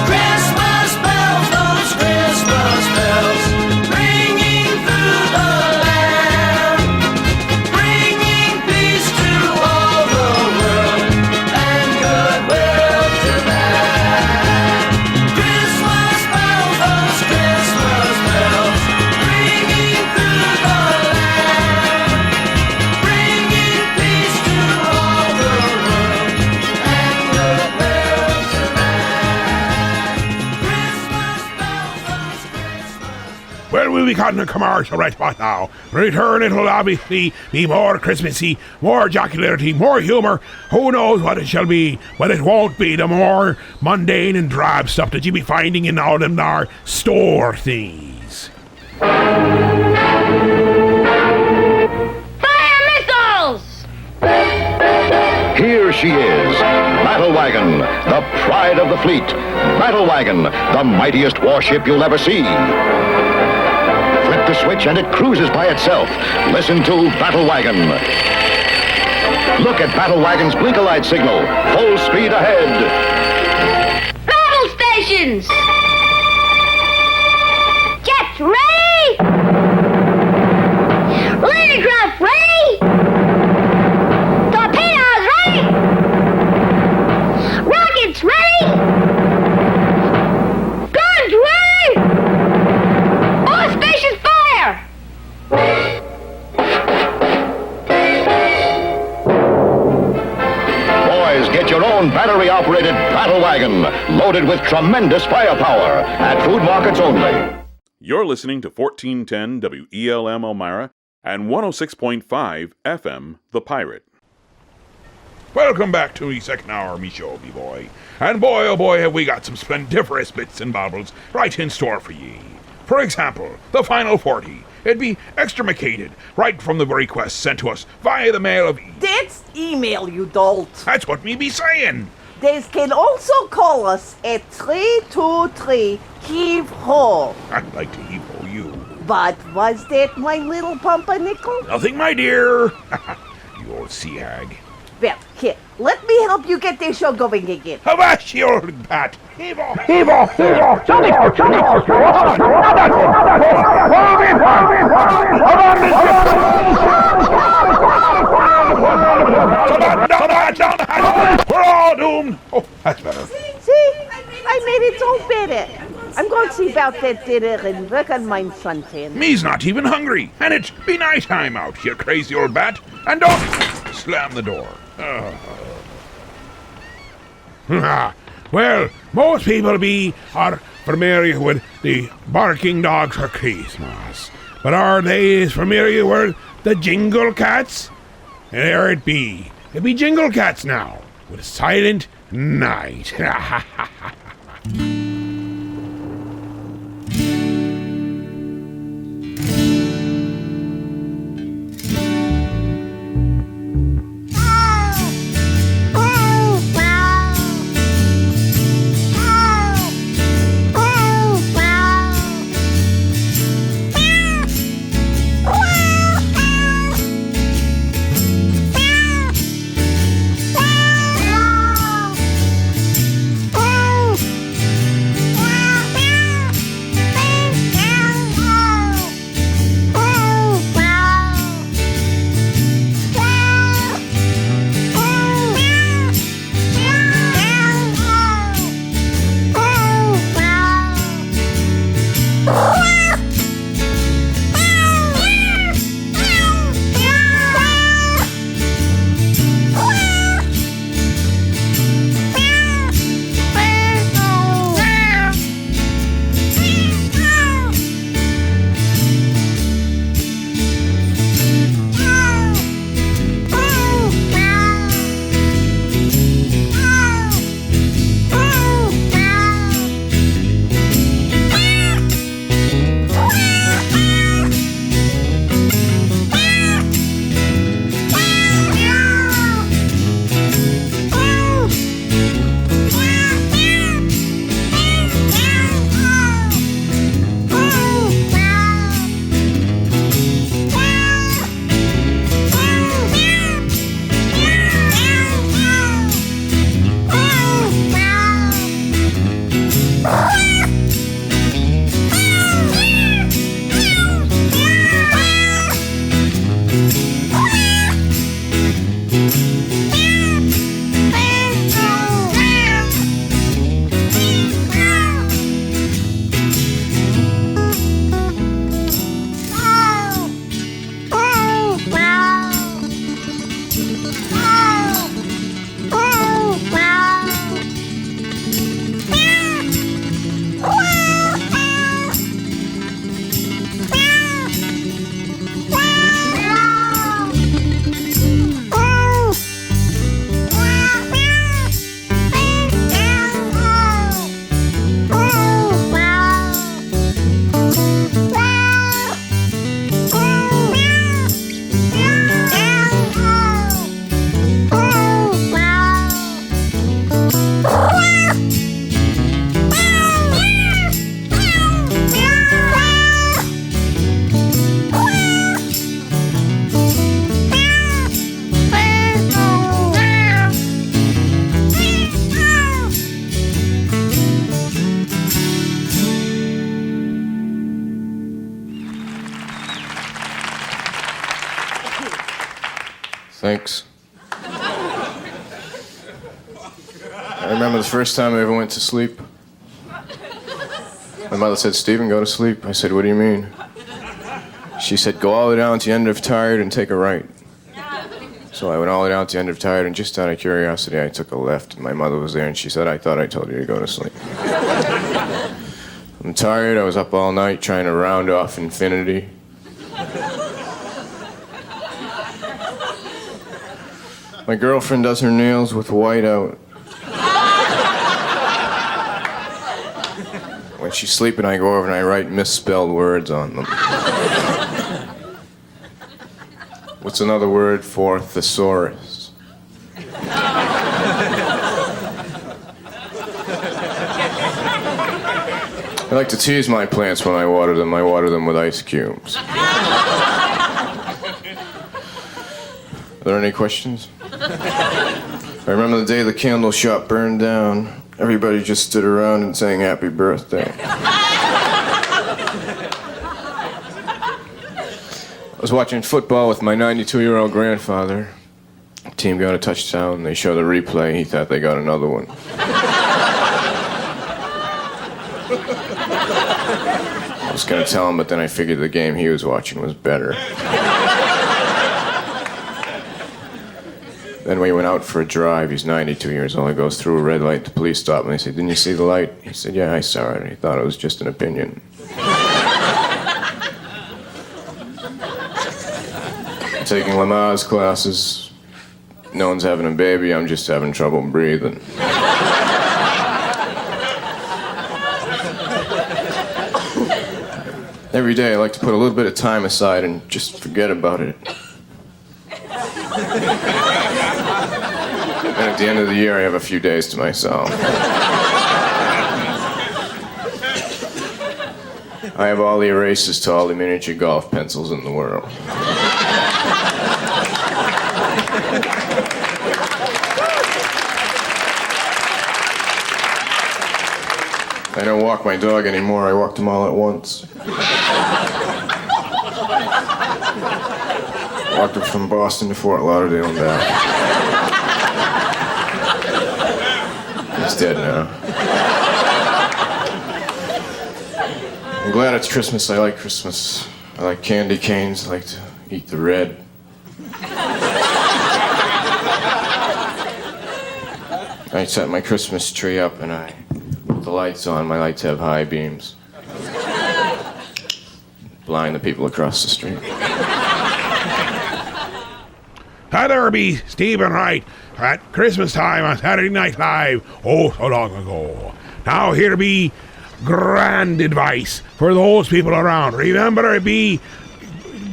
Christmas bells, those Christmas bells, ringing through the land, bringing peace to all the world and goodwill to man. Christmas bells, those Christmas bells, ringing through the land, bringing peace to all the world and goodwill to man. Christmas bells, those Christmas. Well, we'll be cutting a commercial right about now. Return, it'll obviously be more Christmassy, more jocularity, more humour. Who knows what it shall be, but it won't be the more mundane and drab stuff that you be finding in all them there store things. Fire missiles! Here she is, Battle Wagon, the pride of the fleet. Battle Wagon, the mightiest warship you'll ever see. Flip the switch and it cruises by itself. Listen to Battle Wagon. Look at Battle Wagon's blink-a-light signal. Full speed ahead. Battle stations! Jets own battery-operated battle wagon, loaded with tremendous firepower, at food markets only. You're listening to 1410 WELM Elmira and 106.5 FM The Pirate. Welcome back to me second hour, me show, me boy. And boy, oh boy, have we got some splendiferous bits and baubles right in store for ye. For example, the final 40. It'd be extremicated right from the request sent to us via the mail of... That's email, you dolt. That's what me be saying. They can also call us at 323-HEAVE-HO. I'd like to heave-ho you. But was that my little pumpernickel? Nothing, my dear. You old sea hag. Well, here, let me help you get this show going again. Avast, you old bat. Heave-ho! Heave-ho! Heave-ho! We're all doomed. Oh, that's better. See? I made it so better. I'm going to see about that dinner and work on my suntan. Me's not even hungry, and it's be night time out, you crazy old bat. And don't slam the door. Well, most people are familiar with the barking dogs for Christmas. But are they as familiar with the Jingle Cats? And there it be. It be Jingle Cats now, with Silent Night. Thanks. I remember the first time I ever went to sleep. My mother said, "Stephen, go to sleep." I said, "What do you mean?" She said, "Go all the way down to the end of Tired and take a right." So I went all the way down to the end of Tired, and just out of curiosity, I took a left, and my mother was there, and she said, I thought I told you to go to sleep. I'm tired. I was up all night trying to round off infinity. My girlfriend does her nails with whiteout. When she's sleeping, I go over and I write misspelled words on them. What's another word for thesaurus? I like to tease my plants when I water them. I water them with ice cubes. Are there any questions? I remember the day the candle shop burned down. Everybody just stood around and sang happy birthday. I was watching football with my 92-year-old grandfather. The team got a touchdown. They showed a replay. He thought they got another one. I was going to tell him, but then I figured the game he was watching was better. Then we went out for a drive. He's 92 years old. He goes through a red light. The police stop him. They say, didn't you see the light? He said, yeah, I saw it. He thought it was just an opinion. I'm taking Lamaze classes. No one's having a baby. I'm just having trouble breathing. Every day I like to put a little bit of time aside and just forget about it. And at the end of the year, I have a few days to myself. I have all the erasers to all the miniature golf pencils in the world. I don't walk my dog anymore. I walk them all at once. Walked her from Boston to Fort Lauderdale and back. He's dead now. I'm glad it's Christmas. I like Christmas. I like candy canes. I like to eat the red. I set my Christmas tree up and I put the lights on. My lights have high beams. Blind the people across the street. Hi there, be Stephen Wright at Christmas time on Saturday Night Live, oh so long ago. Now here be grand advice for those people around. Remember to be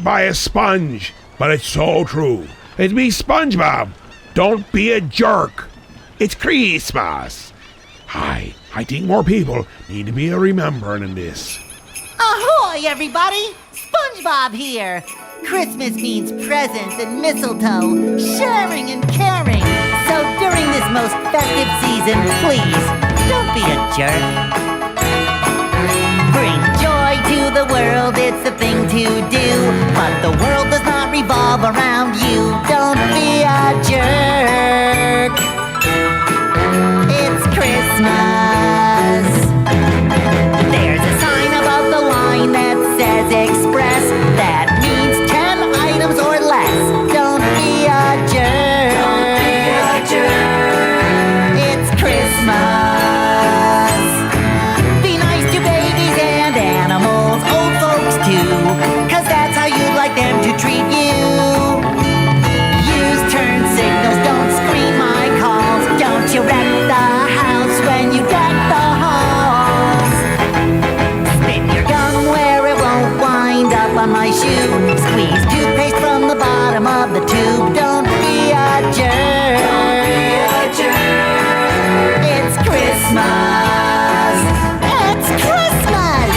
by a sponge, but it's so true. It's be SpongeBob. Don't be a jerk. It's Christmas. I think more people need to be remembering this. Ahoy, everybody! SpongeBob here. Christmas means presents and mistletoe, sharing and caring. So during this most festive season, please, don't be a jerk. Bring joy to the world, it's the thing to do. But the world does not revolve around you. Don't be a jerk. It's Christmas. There's a sign above the line that says express. That means 10 items or less. Don't be a jerk. Don't be a jerk. It's Christmas. Be nice to babies and animals, old folks too, 'cause that's how you'd like them to treat you. Use turn signals, don't screen my calls. Don't you wreck the house when you deck the halls. Spit your gum where it won't wind up on my shoe. Squeeze toothpaste from the bottom of the tube. Don't be a jerk. Don't be a jerk. It's Christmas. It's Christmas.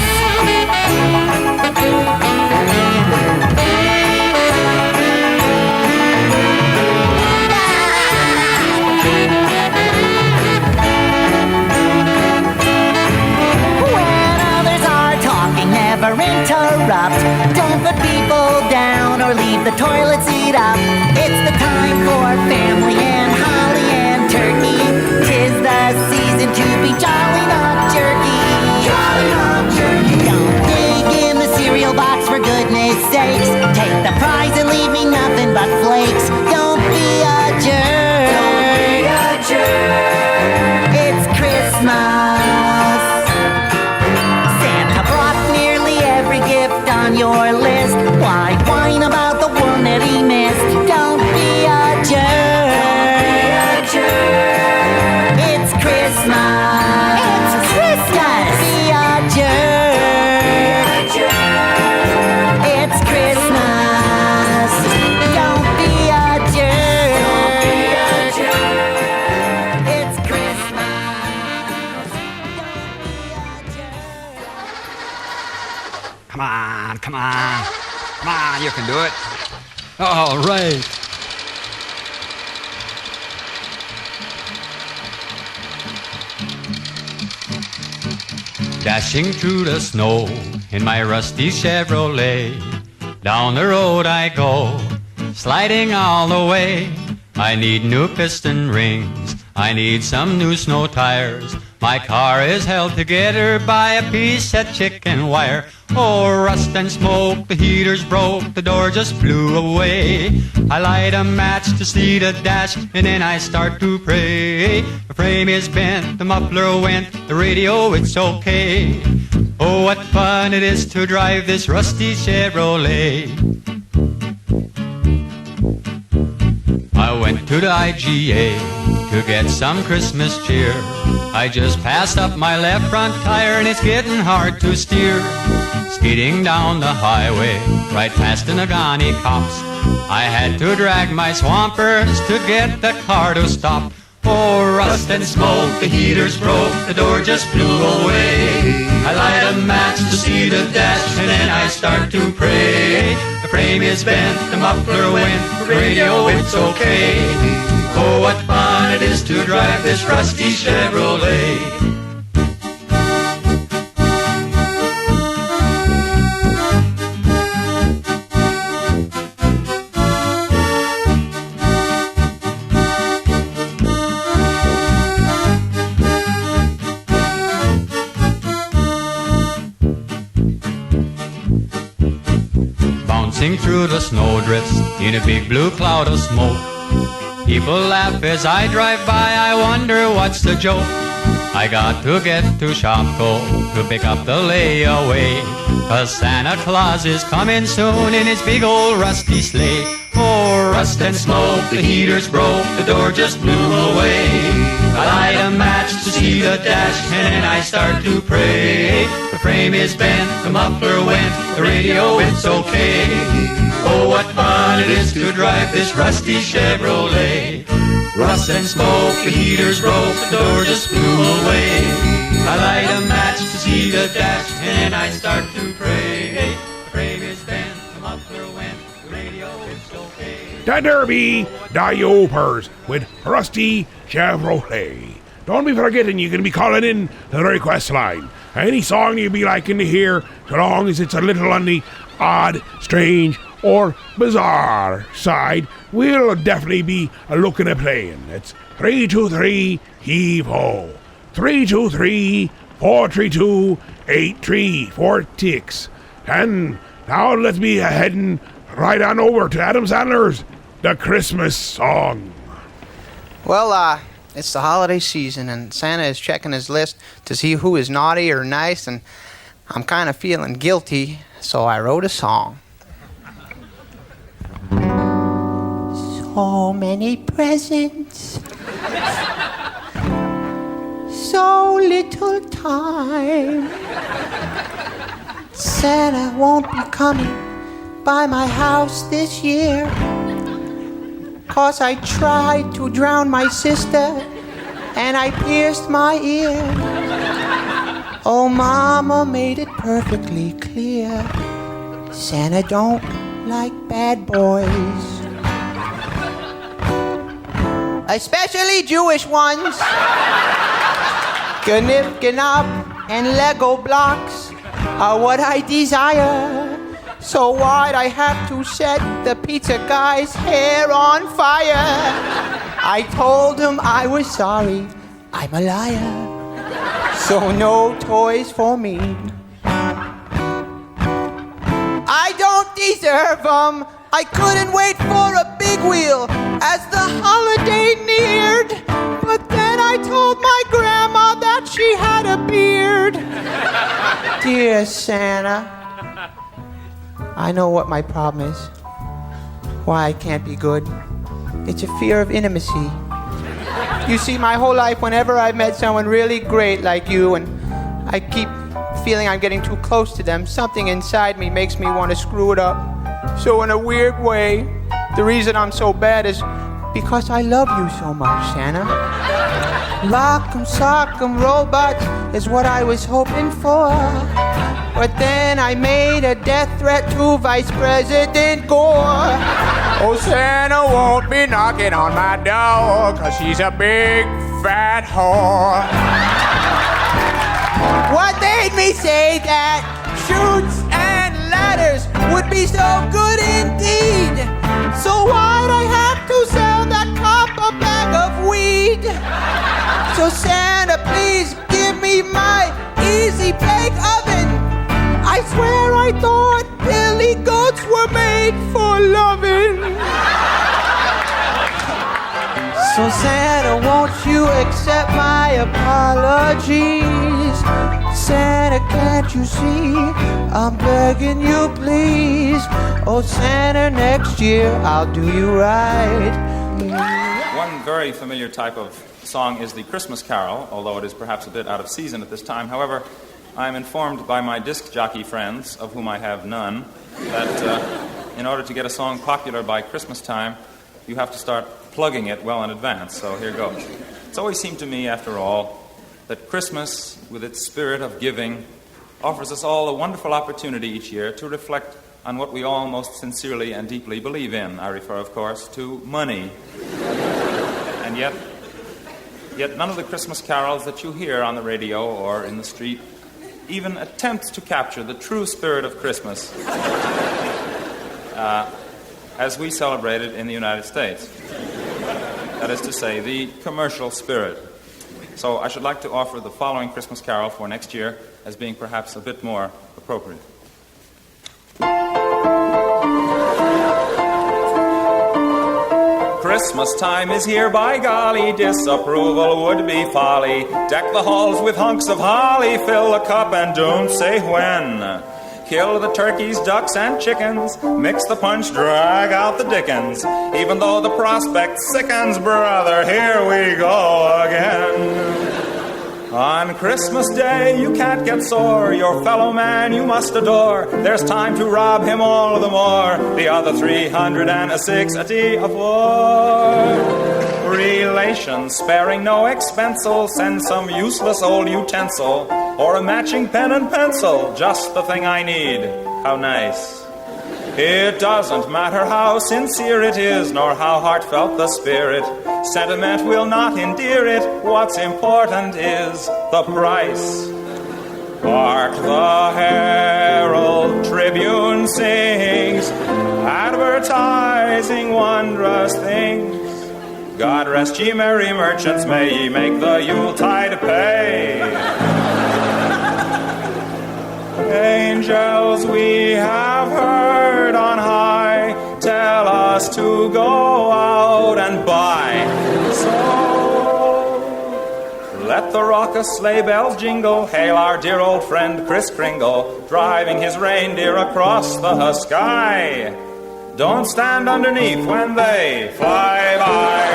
When others are talking, never interrupt. Don't put people down or leave the toilet seat up. It's the time for family and holly and turkey. 'Tis the season to be jolly, not jerky. Jolly, not jerky. Don't dig in the cereal box for goodness sakes. Take the prize and leave me nothing but flakes. Don't be Christmas. It's Christmas. Be a jerk. It's Christmas. Don't be a jerk. It's Christmas. Come on, come on. Come on, you can do it. All right. Dashing through the snow in my rusty Chevrolet. Down the road I go, sliding all the way. I need new piston rings, I need some new snow tires. My car is held together by a piece of chicken wire. Oh, rust and smoke, the heater's broke, the door just flew away. I light a match to see the dash, and then I start to pray. The frame is bent, the muffler went, the radio, it's okay. Oh, what fun it is to drive this rusty Chevrolet. I went to the IGA to get some Christmas cheer. I just passed up my left front tire and it's getting hard to steer. Speeding down the highway, right past the Nagani cops. I had to drag my swampers to get the car to stop. Oh, rust and smoke, the heater's broke, the door just flew away. I light a match to see the dash and then I start to pray. The frame is bent, the muffler went, the radio, it's okay. Oh, what fun it is to drive this rusty Chevrolet. Bouncing through the snowdrifts in a big blue cloud of smoke. People laugh as I drive by, I wonder what's the joke. I got to get to Shopko to pick up the layaway, 'cause Santa Claus is coming soon in his big old rusty sleigh. Oh, rust and smoke, the heater's broke, the door just blew away. I light a match to see the dash and then I start to pray. The frame is bent, the muffler went, the radio, it's okay. Oh, what fun it is to drive this rusty Chevrolet. Rust and smoke, the heater's broke, the door just flew away. I light a match to see the dash and I start to pray. The frame is bent, the muffler went, the radio, it's okay. The Derby, the Yopers with Rusty Chevrolet. Don't be forgetting you can be calling in the request line. Any song you'd be liking to hear, so long as it's a little on the odd, strange, or bizarre side, we'll definitely be looking at playing. It's 323-HEAVE-HO. 323-432-8346. And now let's be heading right on over to Adam Sandler's The Christmas Song. Well, it's the holiday season, and Santa is checking his list to see who is naughty or nice, and I'm kind of feeling guilty, so I wrote a song. So many presents, so little time. Santa won't be coming by my house this year, 'cause I tried to drown my sister and I pierced my ear. Oh, Mama made it perfectly clear, Santa don't like bad boys, especially Jewish ones. Gnip, Gnop, and Lego blocks are what I desire. So why'd I have to set the pizza guy's hair on fire? I told him I was sorry, I'm a liar. So no toys for me. I don't deserve them. I couldn't wait for a big wheel as the holiday neared. But then I told my grandma that she had a beard. Dear Santa, I know what my problem is. Why I can't be good. It's a fear of intimacy. You see, my whole life, whenever I've met someone really great like you, and I keep feeling I'm getting too close to them, something inside me makes me want to screw it up. So in a weird way, the reason I'm so bad is because I love you so much, Santa. Lock'em, sock'em, robots is what I was hoping for. But then I made a death threat to Vice President Gore. Oh, Santa won't be knocking on my door, 'cause she's a big fat whore. What made me say that Chutes and Ladders would be so good indeed? So why'd I have to sell that cop a bag of weed? So Santa, please give me my easy bake oven. I swear I thought billy goats were made for loving. So Santa, won't you accept my apologies? Santa, can't you see? I'm begging you, please. Oh, Santa, next year I'll do you right. One very familiar type of song is the Christmas carol, although it is perhaps a bit out of season at this time. However, I am informed by my disc jockey friends, of whom I have none, that in order to get a song popular by Christmas time, you have to start plugging it well in advance. So here goes. It's always seemed to me, after all, that Christmas, with its spirit of giving, offers us all a wonderful opportunity each year to reflect on what we all most sincerely and deeply believe in. I refer, of course, to money. And yet none of the Christmas carols that you hear on the radio or in the street even attempts to capture the true spirit of Christmas as we celebrate it in the United States. That is to say, the commercial spirit. So I should like to offer the following Christmas carol for next year as being perhaps a bit more appropriate. Christmas time is here, by golly, disapproval would be folly. Deck the halls with hunks of holly, fill the cup and don't say when. Kill the turkeys, ducks, and chickens, mix the punch, drag out the dickens. Even though the prospect sickens, brother, here we go again. On Christmas Day, you can't get sore. Your fellow man you must adore. There's time to rob him all the more. The other 360 of war. Relations, sparing no expense'll send some useless old utensil or a matching pen and pencil. Just the thing I need. How nice. It doesn't matter how sincere it is, nor how heartfelt the spirit. Sentiment will not endear it. What's important is the price. Hark the Herald Tribune sings, advertising wondrous things. God rest ye merry merchants, may ye make the Yuletide pay. Angels we have heard on high tell us to go out and buy. So let the raucous sleigh bells jingle, hail our dear old friend Kris Kringle, driving his reindeer across the sky. Don't stand underneath when they fly by.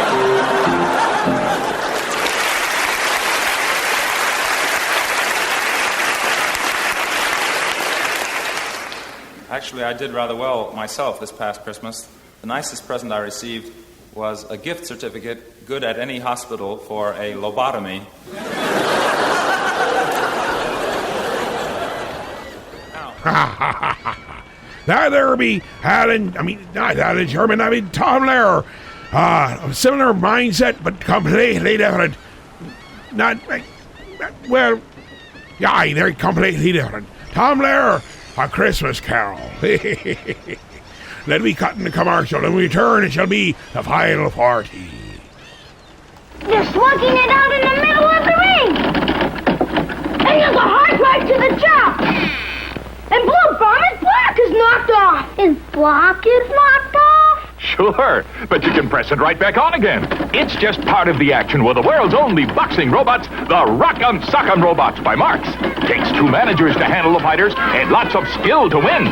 Actually, I did rather well myself this past Christmas. The nicest present I received was a gift certificate, good at any hospital, for a lobotomy. That there be Tom Lehrer. Similar mindset, but completely different. They're completely different. Tom Lehrer, A Christmas Carol. Let me cut in the commercial, and when we return, it shall be the final party. They're slugging it out in the middle of the ring! And there's a hard right to the jaw! And Blue Farmer's block is knocked off! His block is knocked off? Sure, but you can press it right back on again. It's just part of the action with the world's only boxing robots, the Rock'em Sock'em Robots by Marx. Takes 2 managers to handle the fighters and lots of skill to win.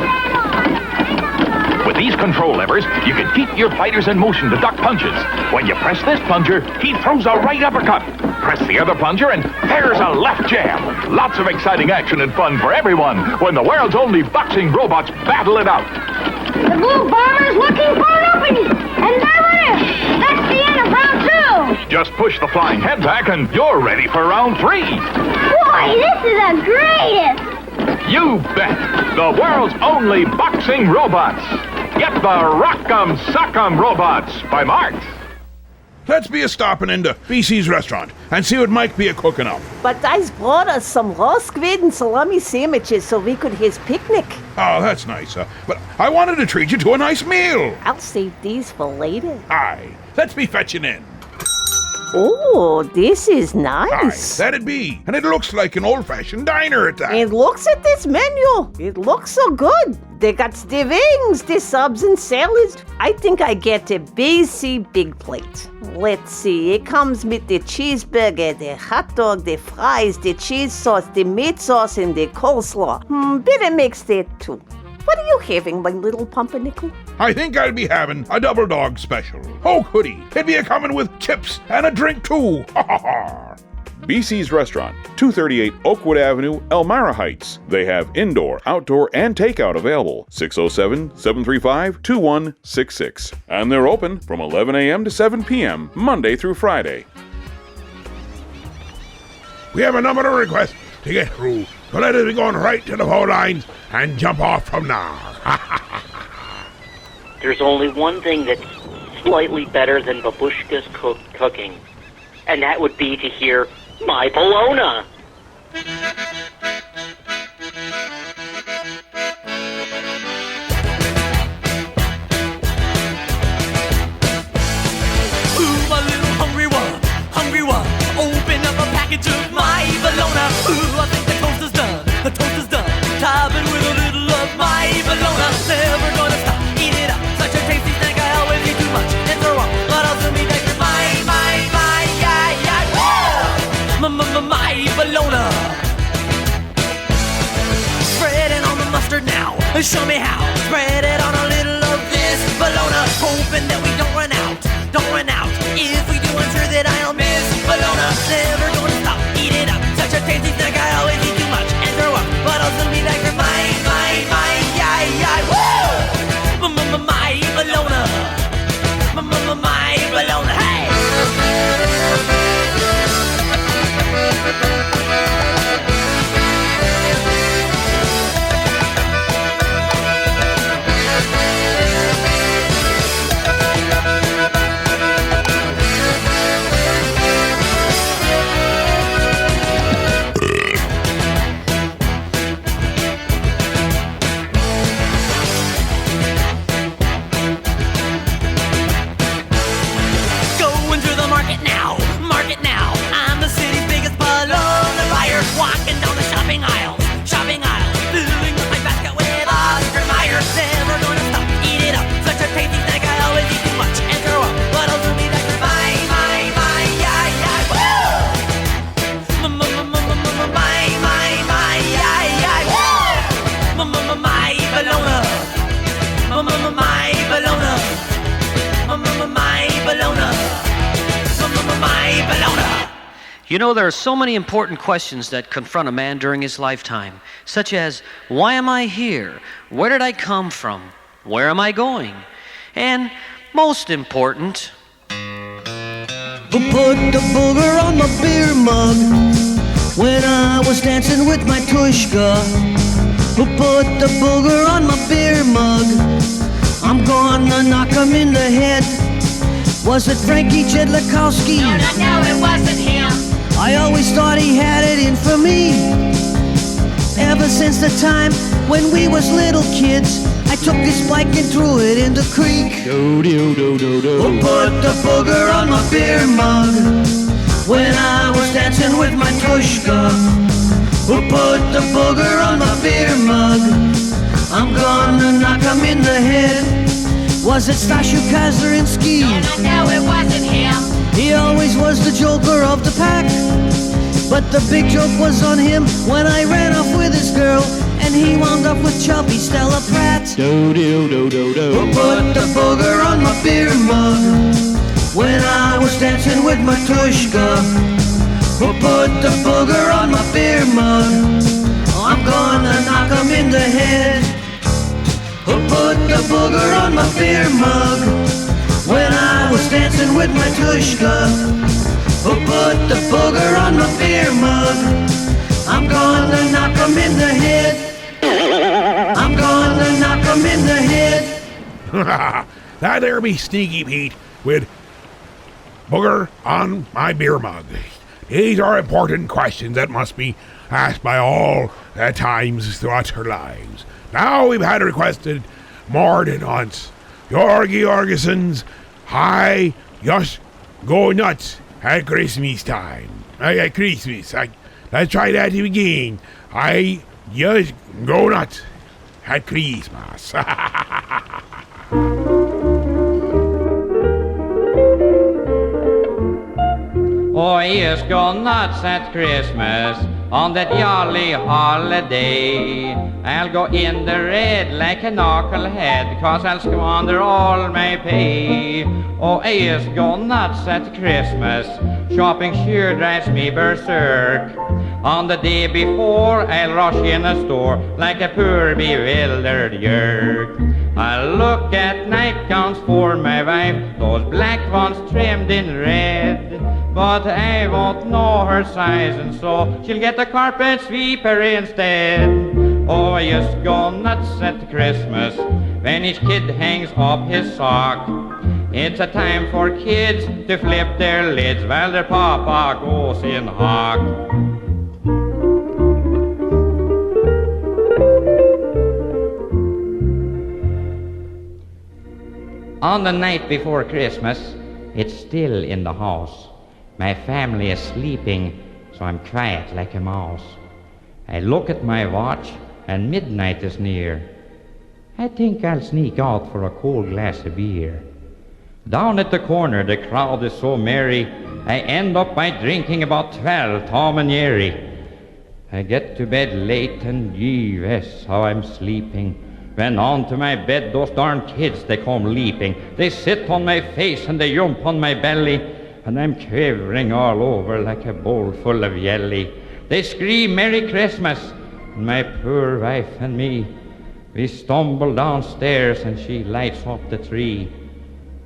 With these control levers, you can keep your fighters in motion to duck punches. When you press this plunger, he throws a right uppercut. Press the other plunger and there's a left jab. Lots of exciting action and fun for everyone when the world's only boxing robots battle it out. The Blue Bomber's looking for an opening, and there it is. That's the end of round 2. Just push the flying head back and you're ready for round 3. Boy, this is the greatest. You bet! The world's only boxing robots. Get the Rock'em Sock'em Robots by Marks. Let's be a stopping into BC's restaurant and see what Mike be a cooking up. But I brought us some raw squid and salami sandwiches so we could his picnic. Oh, that's nice. But I wanted to treat you to a nice meal. I'll save these for later. Aye, let's be fetching in. Oh, this is nice. Aye, that'd be. And it looks like an old-fashioned diner at that. And looks at this menu. It looks so good. They got the wings, the subs and salads. I think I get a BC big plate. Let's see. It comes with the cheeseburger, the hot dog, the fries, the cheese sauce, the meat sauce, and the coleslaw. Better mix that too. What are you having, my little pumpernickel? I think I'll be having a double dog special. Oh, goody. It'd be a coming with chips and a drink too. Ha ha ha. BC's Restaurant, 238 Oakwood Avenue, Elmira Heights. They have indoor, outdoor, and takeout available. 607-735-2166. And they're open from 11 a.m. to 7 p.m., Monday through Friday. We have a number of requests to get through, so let us be going right to the phone lines and jump off from now. There's only one thing that's slightly better than Babushka's cooking, and that would be to hear My Bologna. Ooh, my little hungry one, open up a package of My Bologna. Ooh, I think the toast is done, top it with a little of My Bologna. Never gonna stop, eat it up, such a tasty snack, I always eat too much and throw up, but I'll still be back to My Bologna. Spread it on the mustard now, show me how. Spread it on a little of this bologna, hoping that we don't run out. If we do, I'm sure that I'll miss bologna. Never gonna stop, eat it up, such a tasty snack, I always eat too much and throw up, but I'll still be back for My Bologna. My Bologna, hey! You know, there are so many important questions that confront a man during his lifetime, such as, why am I here? Where did I come from? Where am I going? And most important, Who put the booger on my beer mug when I was dancing with my tushka? Who put the booger on my beer mug? I'm gonna knock him in the head. Was it Frankie Jedlikowski? No, it wasn't him. I always thought he had it in for me. Ever since the time when we was little kids, I took this bike and threw it in the creek. Who put the booger on my beer mug when I was dancing with my tushka? Who put the booger on my beer mug? I'm gonna knock him in the head. Was it Stashu Kazurinsky? No, it wasn't him. He always was the joker of the pack, but the big joke was on him when I ran off with his girl and he wound up with chubby Stella Pratt. Do-do-do-do-do. Who put the booger on my beer mug when I was dancing with Matushka? Who put the booger on my beer mug? I'm gonna knock him in the head. Who put the booger on my beer mug when I was dancing with Matushka? Who put the booger on my beer mug? I'm gonna knock him in the head. I'm gonna knock him in the head. That there be Sneaky Pete with booger on my beer mug. These are important questions that must be asked by all at times throughout their lives. Now we've had requested more than once. Georgie Jorgensen's I just go nuts at Christmas time. At Christmas. Let's try that again. I just go nuts at Christmas. Oh, yes, go nuts at Christmas on that jolly holiday. I'll go in the red like a knucklehead, 'cause I'll squander all my pay. Oh, yes, go nuts at Christmas. Shopping sure drives me berserk. On the day before, I'll rush in a store like a poor bewildered yerk. I'll look at nightgowns for my wife, those black ones trimmed in red. But I won't know her size, and so she'll get a carpet sweeper instead. Oh, yes, go nuts at Christmas when each kid hangs up his sock. It's a time for kids to flip their lids while their papa goes in hock. On the night before Christmas, it's still in the house. My family is sleeping, so I'm quiet like a mouse. I look at my watch, and midnight is near. I think I'll sneak out for a cold glass of beer. Down at the corner, the crowd is so merry, I end up by drinking about 12 Tom and Jerry. I get to bed late, and gee whiz, how I'm sleeping. When onto my bed those darn kids, they come leaping. They sit on my face and they jump on my belly, and I'm quivering all over like a bowl full of jelly. They scream Merry Christmas, and my poor wife and me, we stumble downstairs and she lights up the tree.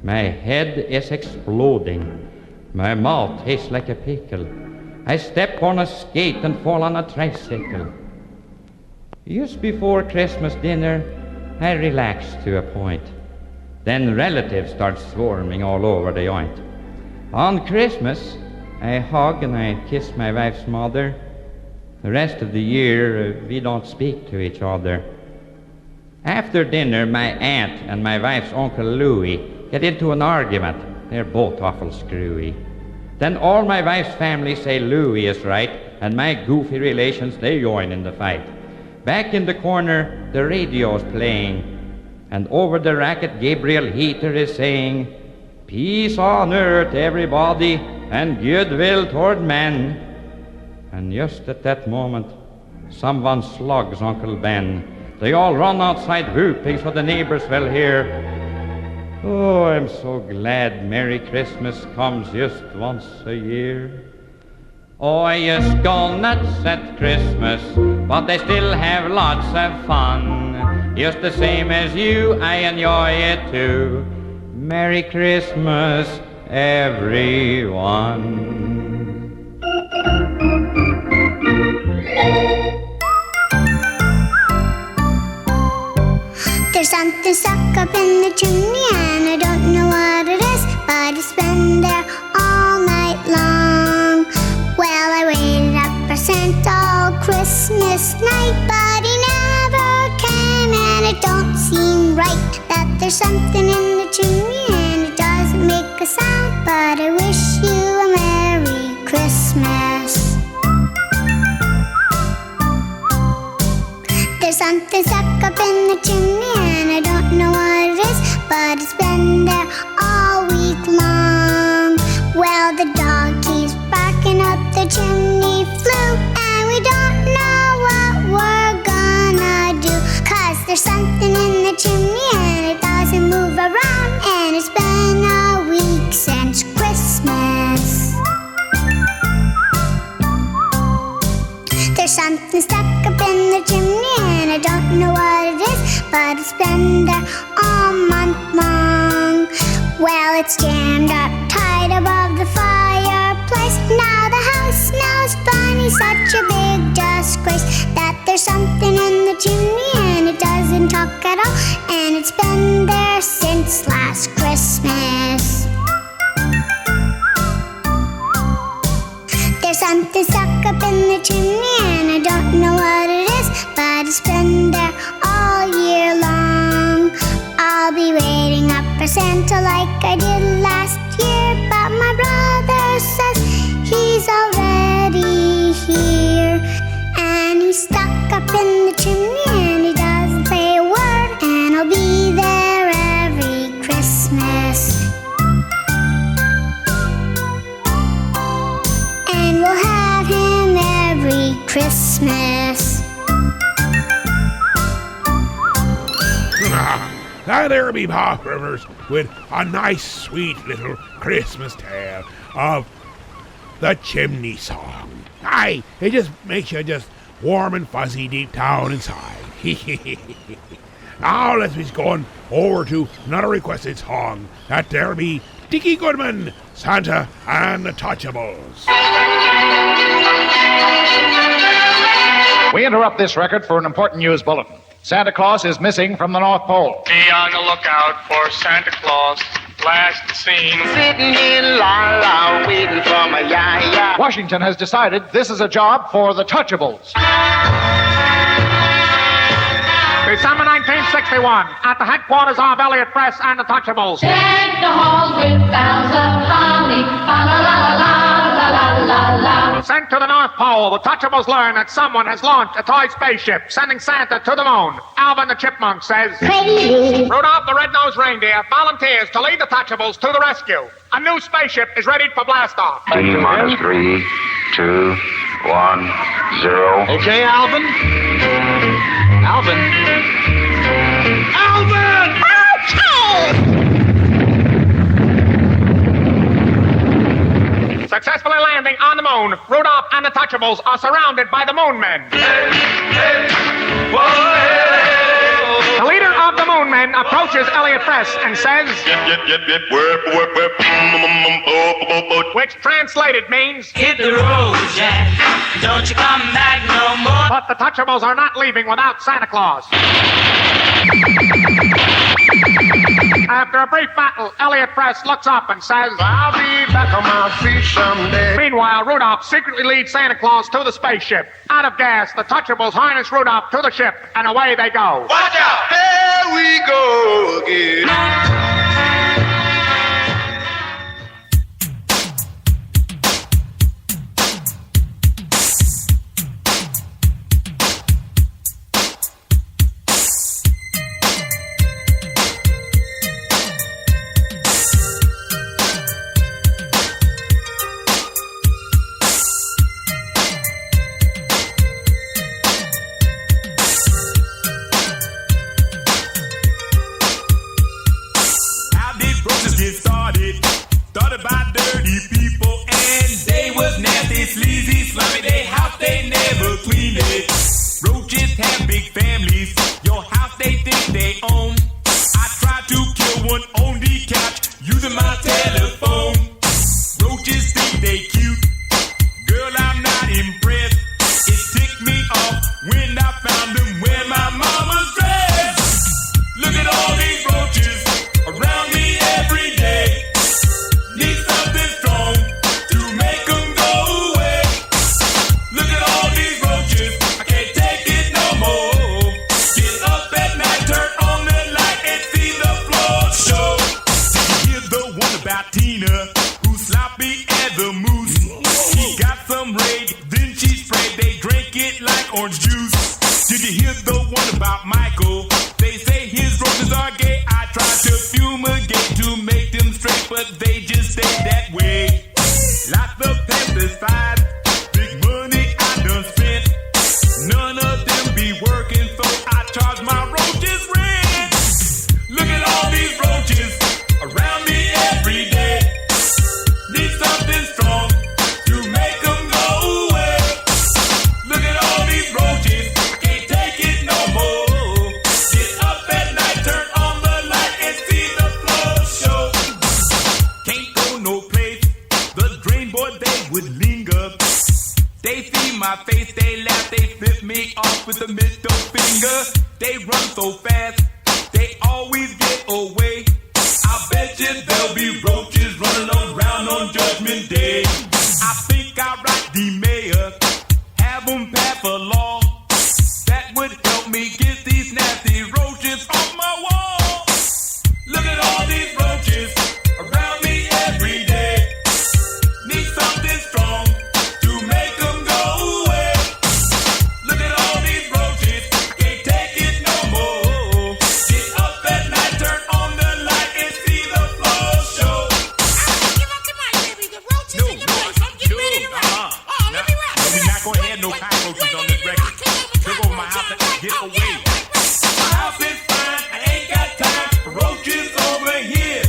My head is exploding. My mouth tastes like a pickle. I step on a skate and fall on a tricycle. Just before Christmas dinner, I relax to a point. Then relatives start swarming all over the joint. On Christmas, I hug and I kiss my wife's mother. The rest of the year, we don't speak to each other. After dinner, my aunt and my wife's Uncle Louie get into an argument. They're both awful screwy. Then all my wife's family say Louie is right, and my goofy relations, they join in the fight. Back in the corner, the radio's playing, and over the racket, Gabriel Heater is saying, "Peace on earth, everybody, and goodwill toward men." And just at that moment, someone slugs Uncle Ben. They all run outside whooping so the neighbors will hear. Oh, I'm so glad Merry Christmas comes just once a year. Oh, I just go nuts at Christmas, but I still have lots of fun. Just the same as you, I enjoy it too. Merry Christmas, everyone. There's something stuck up in the chimney and I don't know what it is, but it's been there all night long. Well, I waited up for Santa all Christmas night, but he never came, and it don't seem right that there's something in the chimney and it doesn't make a sound. But I wish you a Merry Christmas. There's something stuck up in the chimney and I don't know what it is, but it's been there all week long. Well, the dog keeps barking up the chimney flue, and we don't know what we're gonna There's something stuck up in the chimney and I don't know what it is, but it's been there all month long. Well, it's jammed up tight above the fireplace. Now the house smells funny, such a big disgrace that there's something in the chimney and it doesn't talk at all, and it's been there since last Christmas. There's something stuck up in the chimney and I don't know what it is, but it's been there all year long. I'll be waiting up for Santa like I did last year, but my brother says he's already here. And he's stuck up in the chimney and he doesn't say a word, and I'll be there every Christmas. And we'll have him every Christmas. Now there be Bob Rivers with a nice, sweet little Christmas tale of the chimney song. Aye, it just makes you just warm and fuzzy deep down inside. Now let's be going over to another requested song. That there be Dickie Goodman, Santa and the Touchables. We interrupt this record for an important news bulletin. Santa Claus is missing from the North Pole. Be on the lookout for Santa Claus. Last seen Sitting in la la, waiting for my ya-ya. Washington has decided this is a job for the Touchables. December 1961, at the headquarters of Elliott Press and the Touchables. Deck the halls with boughs of holly, fa la la la la la la la. Sent to the North Pole, the Touchables learn that someone has launched a toy spaceship, sending Santa to the moon. Alvin the Chipmunk says, Crazy. Rudolph the Red-Nosed Reindeer volunteers to lead the Touchables to the rescue. A new spaceship is ready for blastoff. T-minus 3, 2, 1, 0. Okay, Alvin? Alvin? Alvin! Successfully landing on the moon, Rudolph and the Touchables are surrounded by the Moon Men. The leader of the Moon Men approaches Elliott Press and says, which translated means, Hit the road, Jack. Don't you come back no more. But the Touchables are not leaving without Santa Claus. After a brief battle, Elliott Press looks up and says, I'll be back on my feet someday. Meanwhile, Rudolph secretly leads Santa Claus to the spaceship. Out of gas, the Touchables harness Rudolph to the ship, and away they go. Watch out! Here we go again. Need something strong to make them go away. Look at all They see my face, they laugh, they flip me off with the middle finger. They run so fast, they always get away. I bet you there'll be roaches running around on Judgment Day. I think I'll write the mayor, have them pass a law that would help me get these nasty roaches off my wall. Look at all these roaches around me every day. Need something strong to make them go away. Look at all these roaches, can't take it no more. Get up at night, turn on the light and see the floor show. Give up the mic, baby. The roaches in the place. I'm getting ready to rock. Oh, let me rock. No, we're not going to have no cockroaches on this record. Took over my house and get away. My house is fine, I ain't got time for roaches over here.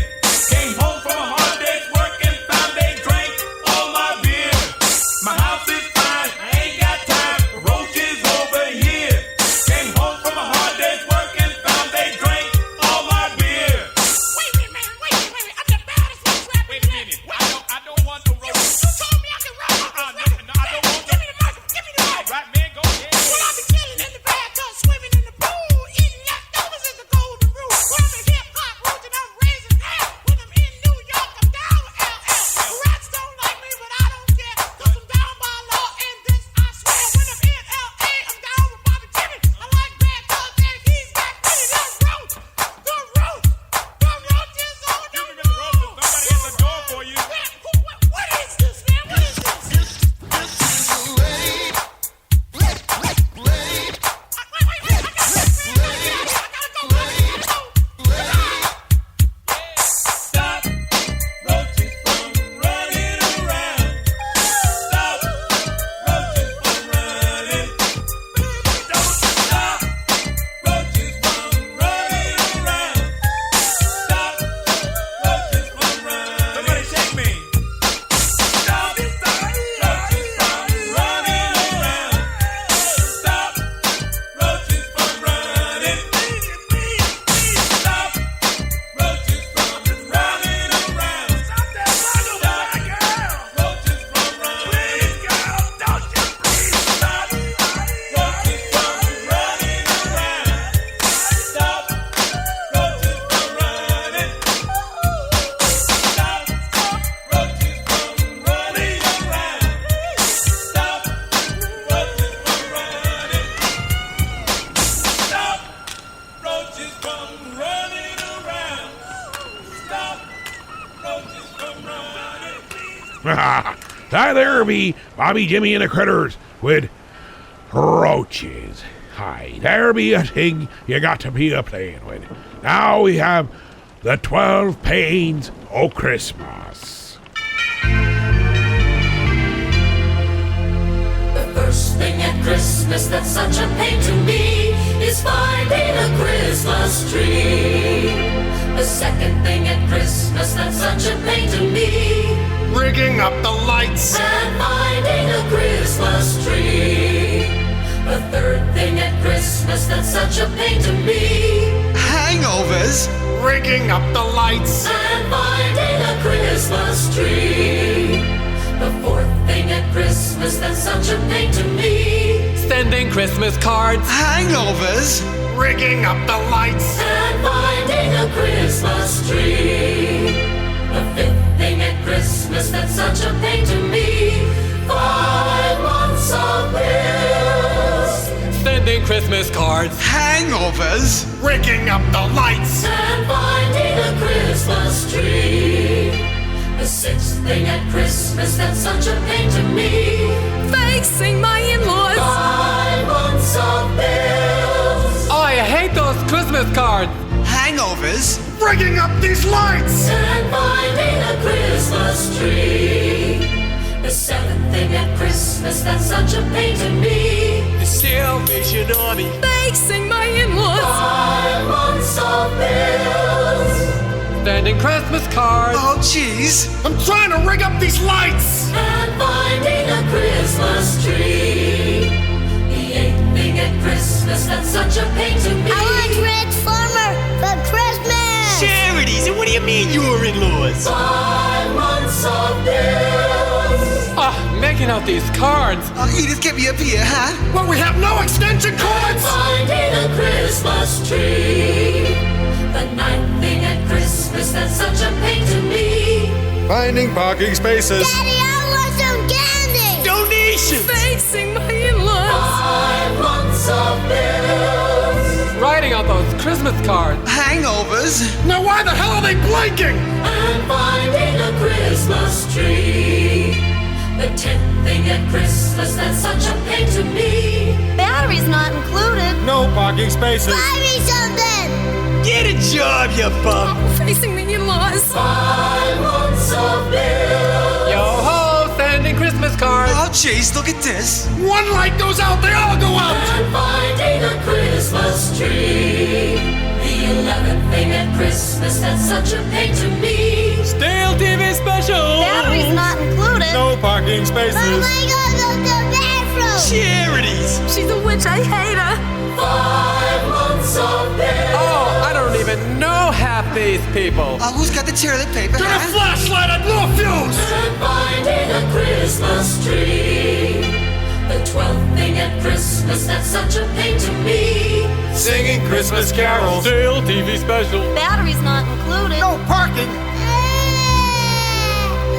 Came home from a hard day's work and found they drank all my beer. My house is fine, I ain't got time for roaches over here. Came home from a hard day's work and found they drank all my beer. Wait a minute, I'm the baddest one trapping. Wait a minute, I don't want no roaches. You told me I could rap. No, I don't want no. Give me the mic, give me the mic. All right, man, go ahead. Well, I be chilling in the bathtub, swimming in the pool, eating leftovers is the golden rule. Well, I'm a hip-hop roach and I'm raising hell. When I'm in New York, I'm down with LL. Rats don't like me, but I don't care, 'cause I'm down by law, and this I swear. When I'm in LA, I'm down with Bobby Jimmy. I like bad thugs, and he's got me. The roach is on the road. Somebody at the door for you. What is this, man? What is this? Stop roaches from running around. Stop roaches from running. Don't stop roaches from running around. Stop roaches from running. Somebody shake me. Stop roaches from running around. Stop roaches from running. Stop roaches from running around. Stop that runaway girl. Roaches from running. Please, girl, don't you please stop. Roaches from running around. Stop roaches from running. Stop roaches from running around. Stop roaches from running. Stop roaches from running around. Stop roaches from running. Hi there, be Bobby, Jimmy, and the Critters with roaches. Hi, there be a thing you got to be a playing with. Now we have the 12 Pains o' Christmas. The first thing at Christmas that's such a pain to me is finding a Christmas tree. The second thing at Christmas that's such a pain to me, Rigging up the lights. and finding a Christmas tree. The third thing at Christmas that's such a pain to me, Hangovers. Rigging up the lights. and finding a Christmas tree. The fourth thing at Christmas that's such a pain to me, Sending Christmas cards. Hangovers. Rigging up the lights. and finding a Christmas tree. The fifth thing at Christmas that's such a pain to me, 5 months of bills, Sending Christmas cards. Hangovers. Rigging up the lights. and finding a Christmas tree. The sixth thing at Christmas that's such a pain to me, facing my in-laws, 5 months of bills, I hate those Christmas cards. Hangovers. Rigging up these lights. and finding a Christmas tree. The seventh thing at Christmas that's such a pain to me, The Salvation Army. facing my in-laws, 5 months of bills, Sending Christmas cards. Oh, jeez. I'm trying to rig up these lights. and finding a Christmas tree. The eighth thing at Christmas that's such a pain to me, I want Red Farmer for Christmas. Charities, and what do you mean your in-laws? 5 months of bills, Making a out these cards. Edith, get me up here, huh? Well, we have no extension cords! Finding a Christmas tree. The ninth thing at Christmas that's such a pain to me. Finding parking spaces. Daddy, I want some candy. Donations. Facing my in-laws. 5 months of bills. Writing out those Christmas cards. Hangovers. Now why the hell are they blinking? And finding a Christmas tree. The 10th thing at Christmas that's such a pain to me. Batteries not included. No parking spaces. Buy me something. Get a job, you bum. Facing the in-laws. 5 months of bills. Yo ho, sending Christmas cards. Oh, Chase, look at this. One light goes out, they all go out. And finding a Christmas tree. The 11th thing at Christmas that's such a pain to me. Stale TV special. Batteries not included. No parking spaces. Oh my God, go to the bathroom. Charities. She's a witch, I hate her. 5 months of bills. Oh, I don't even know half these people. Who's got the toilet paper? Get a flashlight, I blew a fuse. And finding a Christmas tree. The 12th thing at Christmas that's such a pain to me. Singing Christmas carols. Stale TV special. Batteries not included. No parking.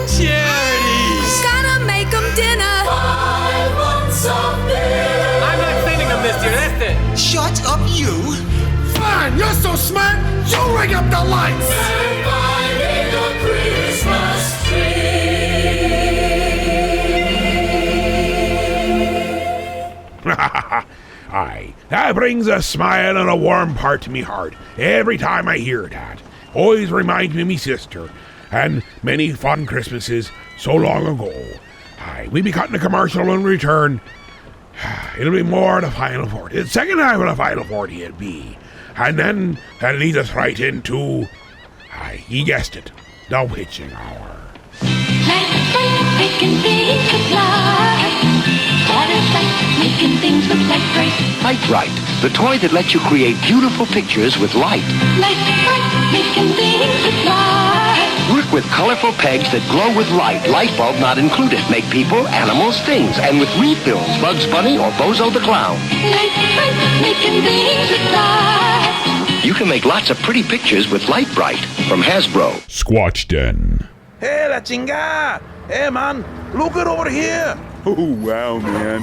Charities. Gotta make them dinner. 5 months of bills. I'm not sending them this year, that's it. Shut up, you. Fine, you're so smart, you ring up the lights. And finding a Christmas tree. Aye, that brings a smile and a warm part to me heart every time I hear that. Always reminds me of me sister and many fun Christmases so long ago. Aye, we be cutting a commercial when we return. It'll be more the Final 40. The second half of the Final 40 it'll be. And then that leads us right into, aye, you guessed it, the witching hour. Making things look like. Making things look like great. Light Bright, the toy that lets you create beautiful pictures with light. Making things look like. Work with colorful pegs that glow with light, light bulb not included. Make people, animals, things. And with refills, Bugs Bunny or Bozo the Clown. Making things look like. You can make lots of pretty pictures with Light Bright from Hasbro. Squatch Den. Hey, la chinga! Hey, man, look it over here! Oh, wow, man.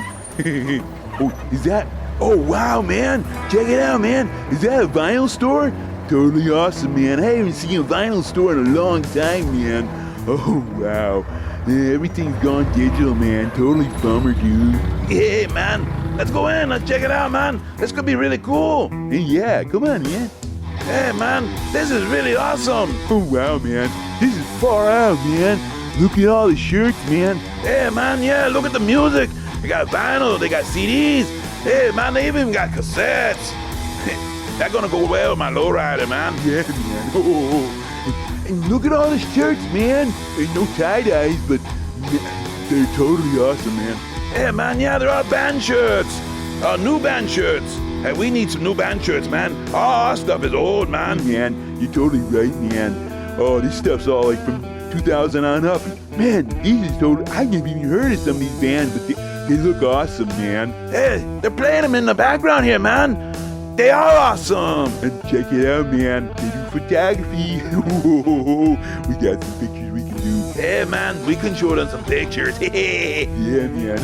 Oh, is that? Oh, wow, man. Check it out, man. Is that a vinyl store? Totally awesome, man. I haven't seen a vinyl store in a long time, man. Oh, wow. Yeah, everything's gone digital, man. Totally bummer, dude. Hey, man. Let's go in. Let's check it out, man. This could be really cool. Hey, yeah, come on, man. Hey, man, this is really awesome. Oh, wow, man. This is far out, man. Look at all the shirts, man. Hey, man, yeah, look at the music. They got vinyl, they got CDs. Hey, man, they even got cassettes. That's gonna go well with my lowrider, man. Yeah, man. Oh. And look at all the shirts, man. There's no tie-dyes, but they're totally awesome, man. Hey, man, yeah, they're all band shirts. New band shirts. Hey, we need some new band shirts, man. Oh, our stuff is old, man. Man, you're totally right, man. Oh, this stuff's all like from 2000 on up. Man, these is totally... I never even heard of some of these bands, but they look awesome, man. Hey, they're playing them in the background here, man. They are awesome. And check it out, man. They do photography. We got some pictures we can do. Hey, man, we can show them some pictures. Yeah, man.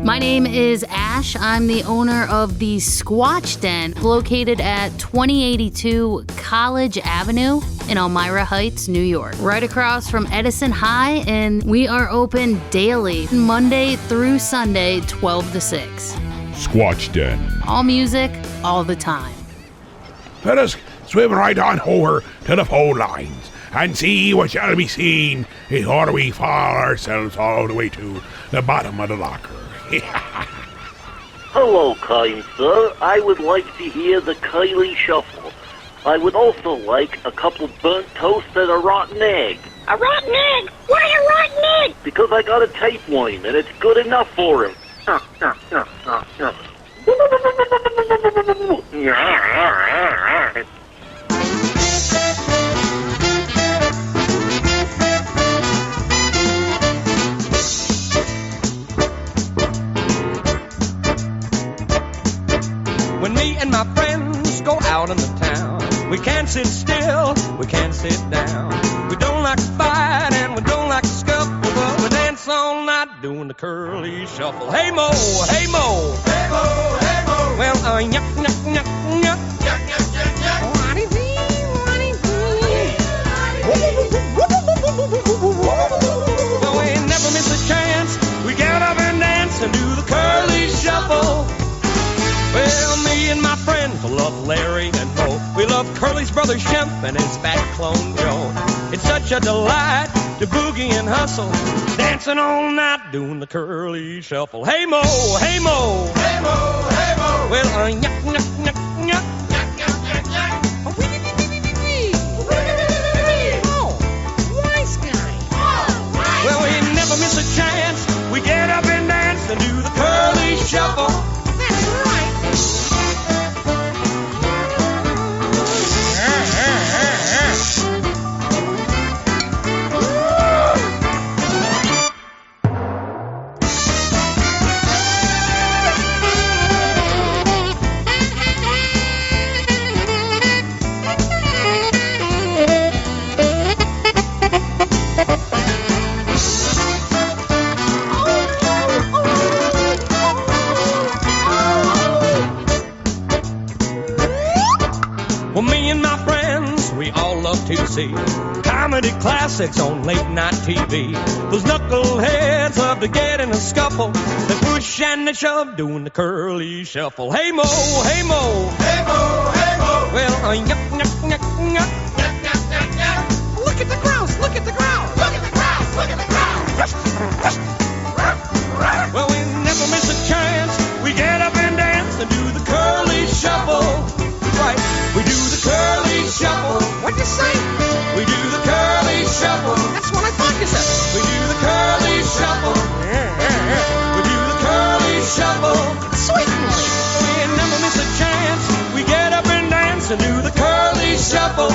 My name is Ash. I'm the owner of the Squatch Den, located at 2082 College Avenue in Elmira Heights, New York, right across from Edison High, and we are open daily, Monday through Sunday, 12 to 6. Squatch Den. All music, all the time. Let us swim right on over to the phone lines and see what shall be seen before we fall ourselves all the way to the bottom of the locker. Hello, kind sir. I would like to hear the Kylie Shuffle. I would also like a couple burnt toast and a rotten egg. A rotten egg? Why a rotten egg? Because I got a tape one, and it's good enough for him. and my friends go out in the town. We can't sit still, we can't sit down. We don't like to fight and we don't like to scuffle, but we dance all night doing the curly shuffle. Hey Mo, hey Mo, hey Mo, hey Mo. Well, yuck, yuck, yuck, yuck, yuck, yuck, yuck, yuck. Well, we never miss a chance. We get up and dance and do the curly shuffle. Well, me and my friends love Larry and Moe. We love Curly's brother Shemp and his fat clone Joe. It's such a delight to boogie and hustle, dancing all night doing the curly shuffle. Hey Mo, hey Mo, hey Mo, hey Mo. Well, yuck, yuck, yuck, yuck, yuck, yuck, yuck, yuck. Well, we never miss a chance. We get up and dance and do the curly shuffle. That's right. To see comedy classics on late night TV. Those knuckleheads love to get in a scuffle. They push and they shove, doing the curly shuffle. Hey Mo, hey Mo, hey Mo, hey Mo. Well, yuck, yuck, yuck, yuck, yuck, yuck, yuck, yuck. Look at the grouse, look at the grouse, look at the grouse, look at the grouse. Well, we never miss a chance. We get up and dance and do the curly shuffle. Right, we do the curly shuffle. What'd you say? We do the curly shuffle. That's what I thought you said. We do the curly shuffle. We do the curly shuffle. Sweetly. We never miss a chance. We get up and dance and do the curly shuffle.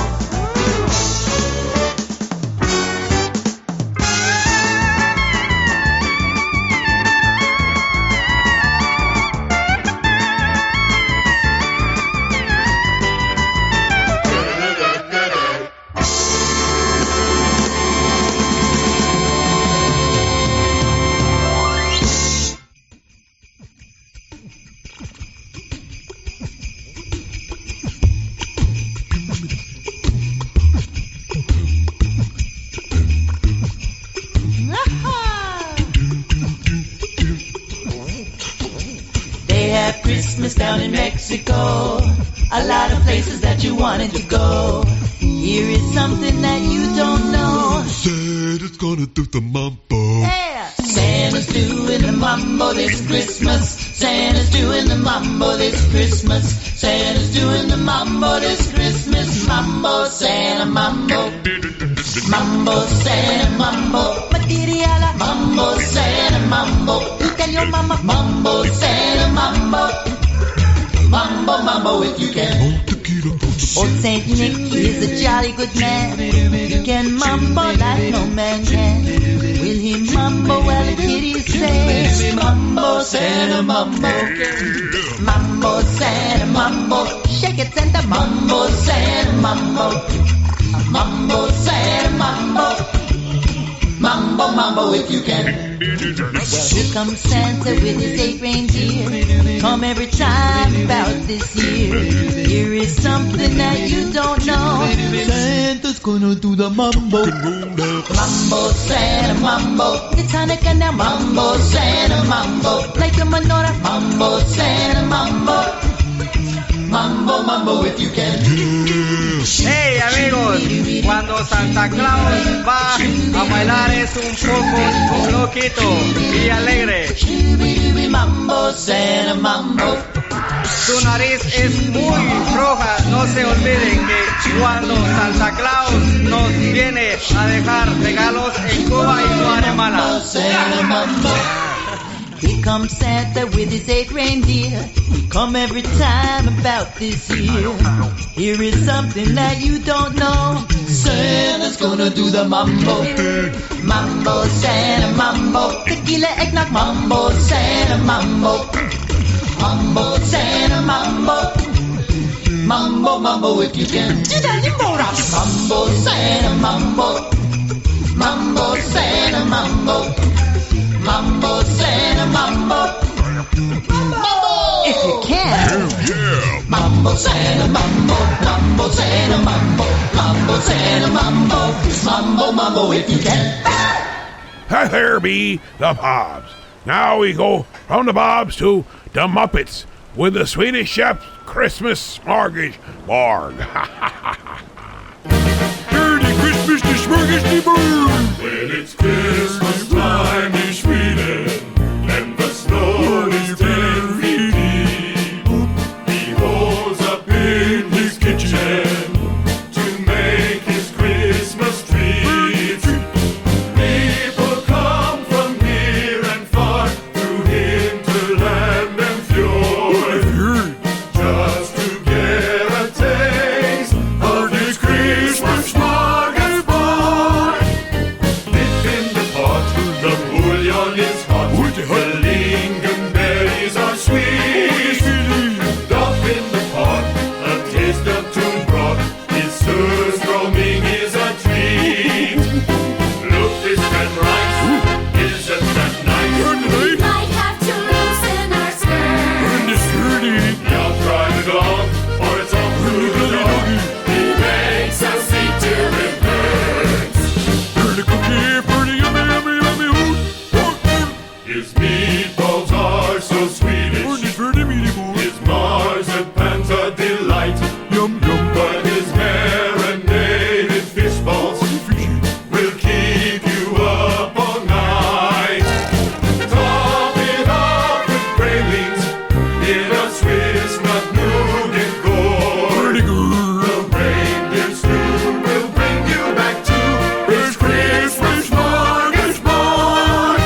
Down in Mexico, a lot of places that you wanted to go. Here is something that you don't know. Santa's gonna do the mambo. Yeah. Santa's doing the mambo this Christmas. Santa's doing the mambo this Christmas. Santa's doing the mambo this Christmas. Mambo, Santa, mambo. Mambo, Santa, mambo. Materiala. Mambo, Santa, mambo. You tell your mama. Mambo, Santa, mambo. Mambo, mambo, if you can. Old Saint Nick is a jolly good man. He can mambo like no man can. Will he mambo while the kiddies say, Mambo, Santa, mambo. Mambo, Santa, mambo. Shake it, Santa, mambo, Santa, mambo. Mambo, Santa, mambo. Mambo, mambo, if you can. Well, here comes Santa with his 8 reindeer. Come every time about this year. Here is something that you don't know. Santa's gonna do the mambo. Mambo, Santa, mambo. It's Hanukkah now. Mambo, Santa, mambo. Like a menorah. Mambo, Santa, mambo. Mambo, mambo, if you can. Hey amigos, cuando Santa Claus va a bailar es un poco loquito y alegre. Mambo, Santa, mambo. Su nariz es muy roja, no se olviden que cuando Santa Claus nos viene a dejar regalos en Cuba y Guatemala. Here comes Santa with his 8 reindeer. Come every time about this year. Here is something that you don't know. Santa's gonna do the mambo. Mambo, Santa, mambo. Tequila, eggnog, mambo, Santa, mambo. Mambo, Santa, mambo. Mambo, mambo if you can. Mambo, Santa, mambo. Mambo, Santa, mambo. Mambo, Santa, mambo. If you can. Yeah. Mambo, Santa, mambo. Mambo, Santa, mambo. Mambo, Santa, mambo. Mambo, mambo if you can. That there be the Bobs. Now we go from the Bobs to the Muppets with the Swedish Chef's Christmas Smorgasbord. Merry Christmas to Smorgasbord! When it's Christmas time in Sweden, and the snow is 10 feet deep, he holds up in his kitchen to make his Christmas treats. People come from near and far, through hinterland and fjord, just to get a taste of his Christmas smorgasbord. Dip in the pot, the bouillon is hot, the lingonberries are sweet. Drop in the pot, a taste of tune broth, his surströmming is a treat. Look, this red rice, isn't that nice? We might have to loosen our skirts. Now try the dog, or it's off to the dog. He makes us eat till it hurts. His meatballs are so Swedish. His marzipan's a delight. But his marinated fish balls will keep you up all night. Top it off with pralines in a Swiss nut nougat gourd. The reindeer stew will bring you back to his Christmas smorgasbord.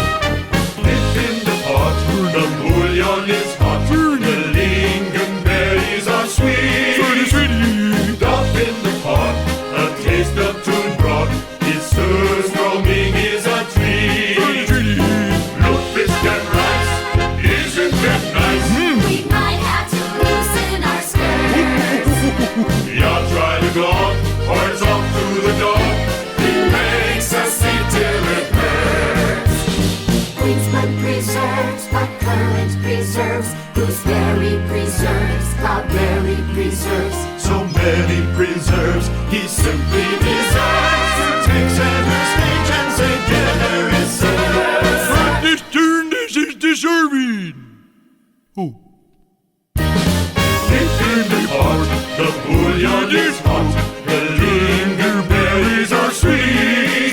Dip in the pot, the bouillon is hot, the lingonberries are sweet. Drop in the pot, a taste of tune broth, his surströmming is a treat. Look, this and rice, isn't that nice? We might have to loosen our skirts. Yeah, try the dog, or it's off to the dog. He makes us eat till it hurts. Queensbrook preserves, blackcurrant preserves, gooseberry preserves, cloudberry preserves. So many preserves, he simply deserves to take center stage and say dinner is served. From this turn, this is deserving. Oh. Dip in the pot, the bouillon is hot, the lingonberries are sweet.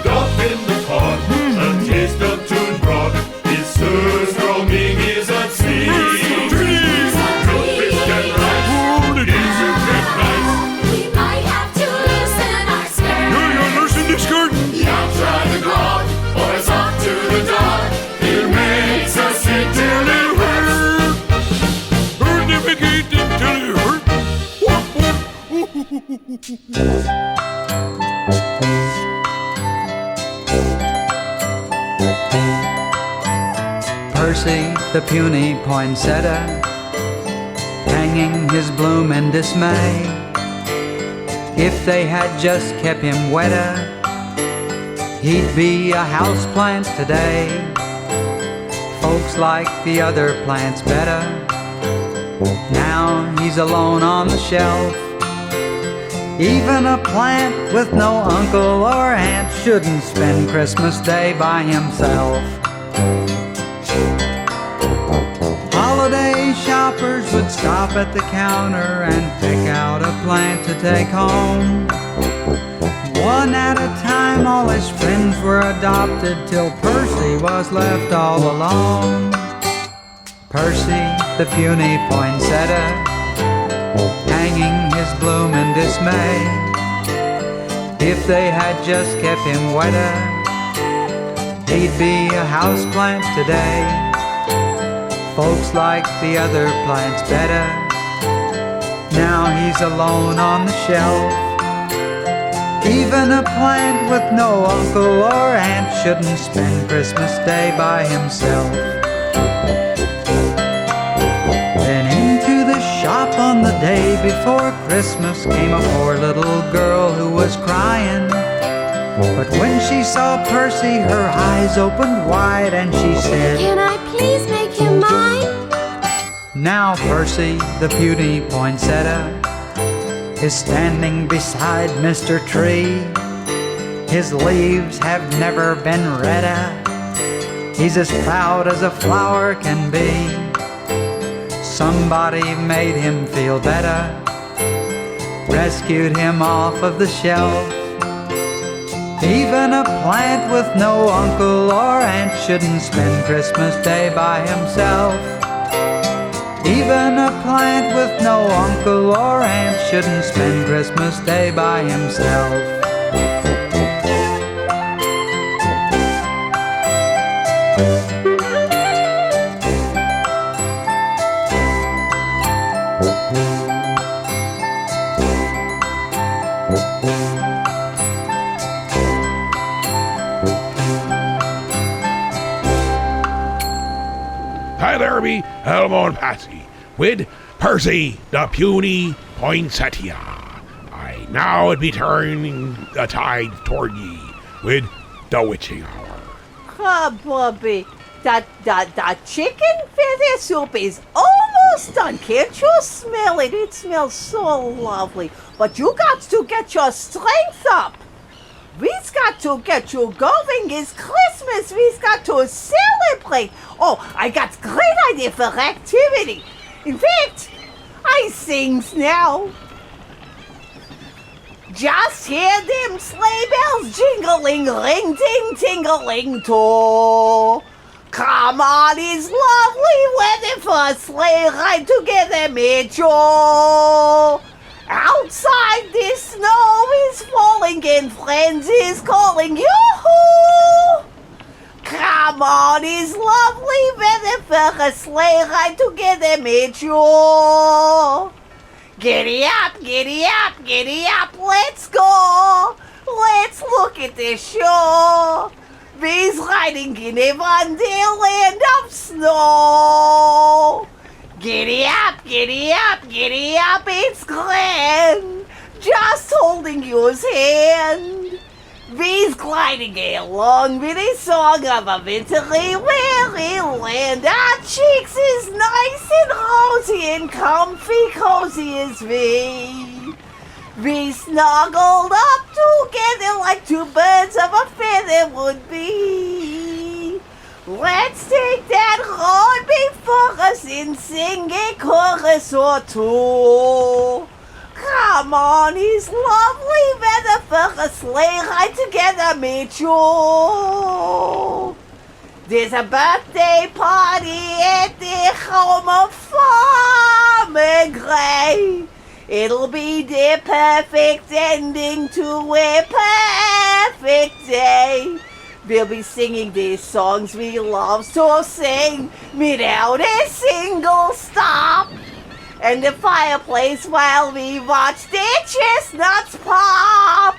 Drop in the pot, a taste of tune broth, his surströmming is a treat. Look, this and rice, isn't that nice? We might have to loosen our skirts. Now try the dog, or it's off to the dog. He makes us eat till it hurts. Percy, the puny poinsettia, hanging his bloom in dismay. If they had just kept him wetter, he'd be a houseplant today. Folks like the other plants better. Now he's alone on the shelf. Even a plant with no uncle or aunt shouldn't spend Christmas Day by himself. Holiday shoppers would stop at the counter and pick out a plant to take home. One at a time, all his friends were adopted till Percy was left all alone. Percy, the puny poinsettia, hanging his bloom in dismay. If they had just kept him wetter, he'd be a houseplant today. Folks like the other plants better. Now he's alone on the shelf. Even a plant with no uncle or aunt shouldn't spend Christmas Day by himself. Then into the shop on the day before Christmas came a poor little girl who was crying. But when she saw Percy, her eyes opened wide and she said, "Can I please make him mine?" Now Percy, the puny poinsettia, is standing beside Mr. Tree. His leaves have never been redder. He's as proud as a flower can be. Somebody made him feel better, rescued him off of the shelf. Even a plant with no uncle or aunt shouldn't spend Christmas Day by himself. Even a plant with no uncle or aunt shouldn't spend Christmas Day by himself. Hi there, be Elmo and Patsy, with Percy the puny poinsettia. I now it be turning the tide toward ye with the witching hour. Ah, Bobby, that chicken feather soup is almost done. Can't you smell it? It smells so lovely. But you got to get your strength up. We've got to get you going. It's Christmas. We've got to celebrate. Oh, I got a great idea for activity. In fact, I sings now. Just hear them sleigh bells jingling, ring, ting, tingling, too. Come on, it's lovely weather for a sleigh ride together, Mitchell. Outside, the snow is falling and friends is calling. Yoo-hoo! Come on, it's lovely weather for a sleigh ride together, Mitchell. Giddy up, giddy up, giddy up, let's go. Let's look at the shore. We's riding in a wonderland of snow. Giddy up, giddy up, giddy up, it's Glenn, just holding yours hand. We's gliding along with a song of a wintry, weary land. Our cheeks is nice and rosy and comfy, cozy as we. We snuggled up together like two birds of a feather would be. Let's take that road before us and sing a chorus or two. Come on, it's lovely weather for a sleigh ride together, Mitchell. There's a birthday party at the home of Farmer Gray. It'll be the perfect ending to a perfect day. We'll be singing these songs we love to sing without a single stop. And the fireplace while we watch the chestnuts pop.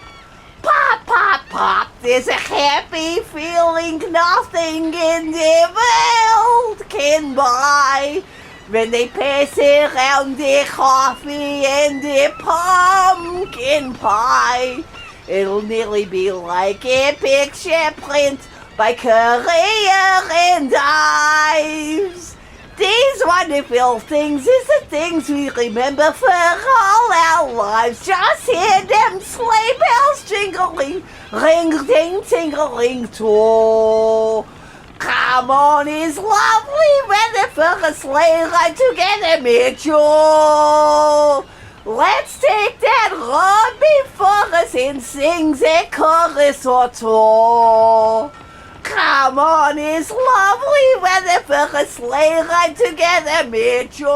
Pop, pop, pop. There's a happy feeling nothing in the world can buy. When they pass around the coffee and the pumpkin pie. It'll nearly be like a picture print by Currier and Ives. These wonderful things is the things we remember for all our lives. Just hear them sleigh bells jingling, ring, ting, tingling, too. Come on, it's lovely weather for a sleigh ride together, Mitchell. Let's take that road before us and sing the chorus or two. Come on, it's lovely weather for a sleigh ride together, Mitchell.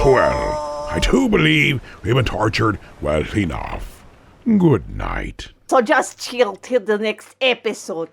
Well, I do believe we've been tortured well enough. Good night. So just chill till the next episode.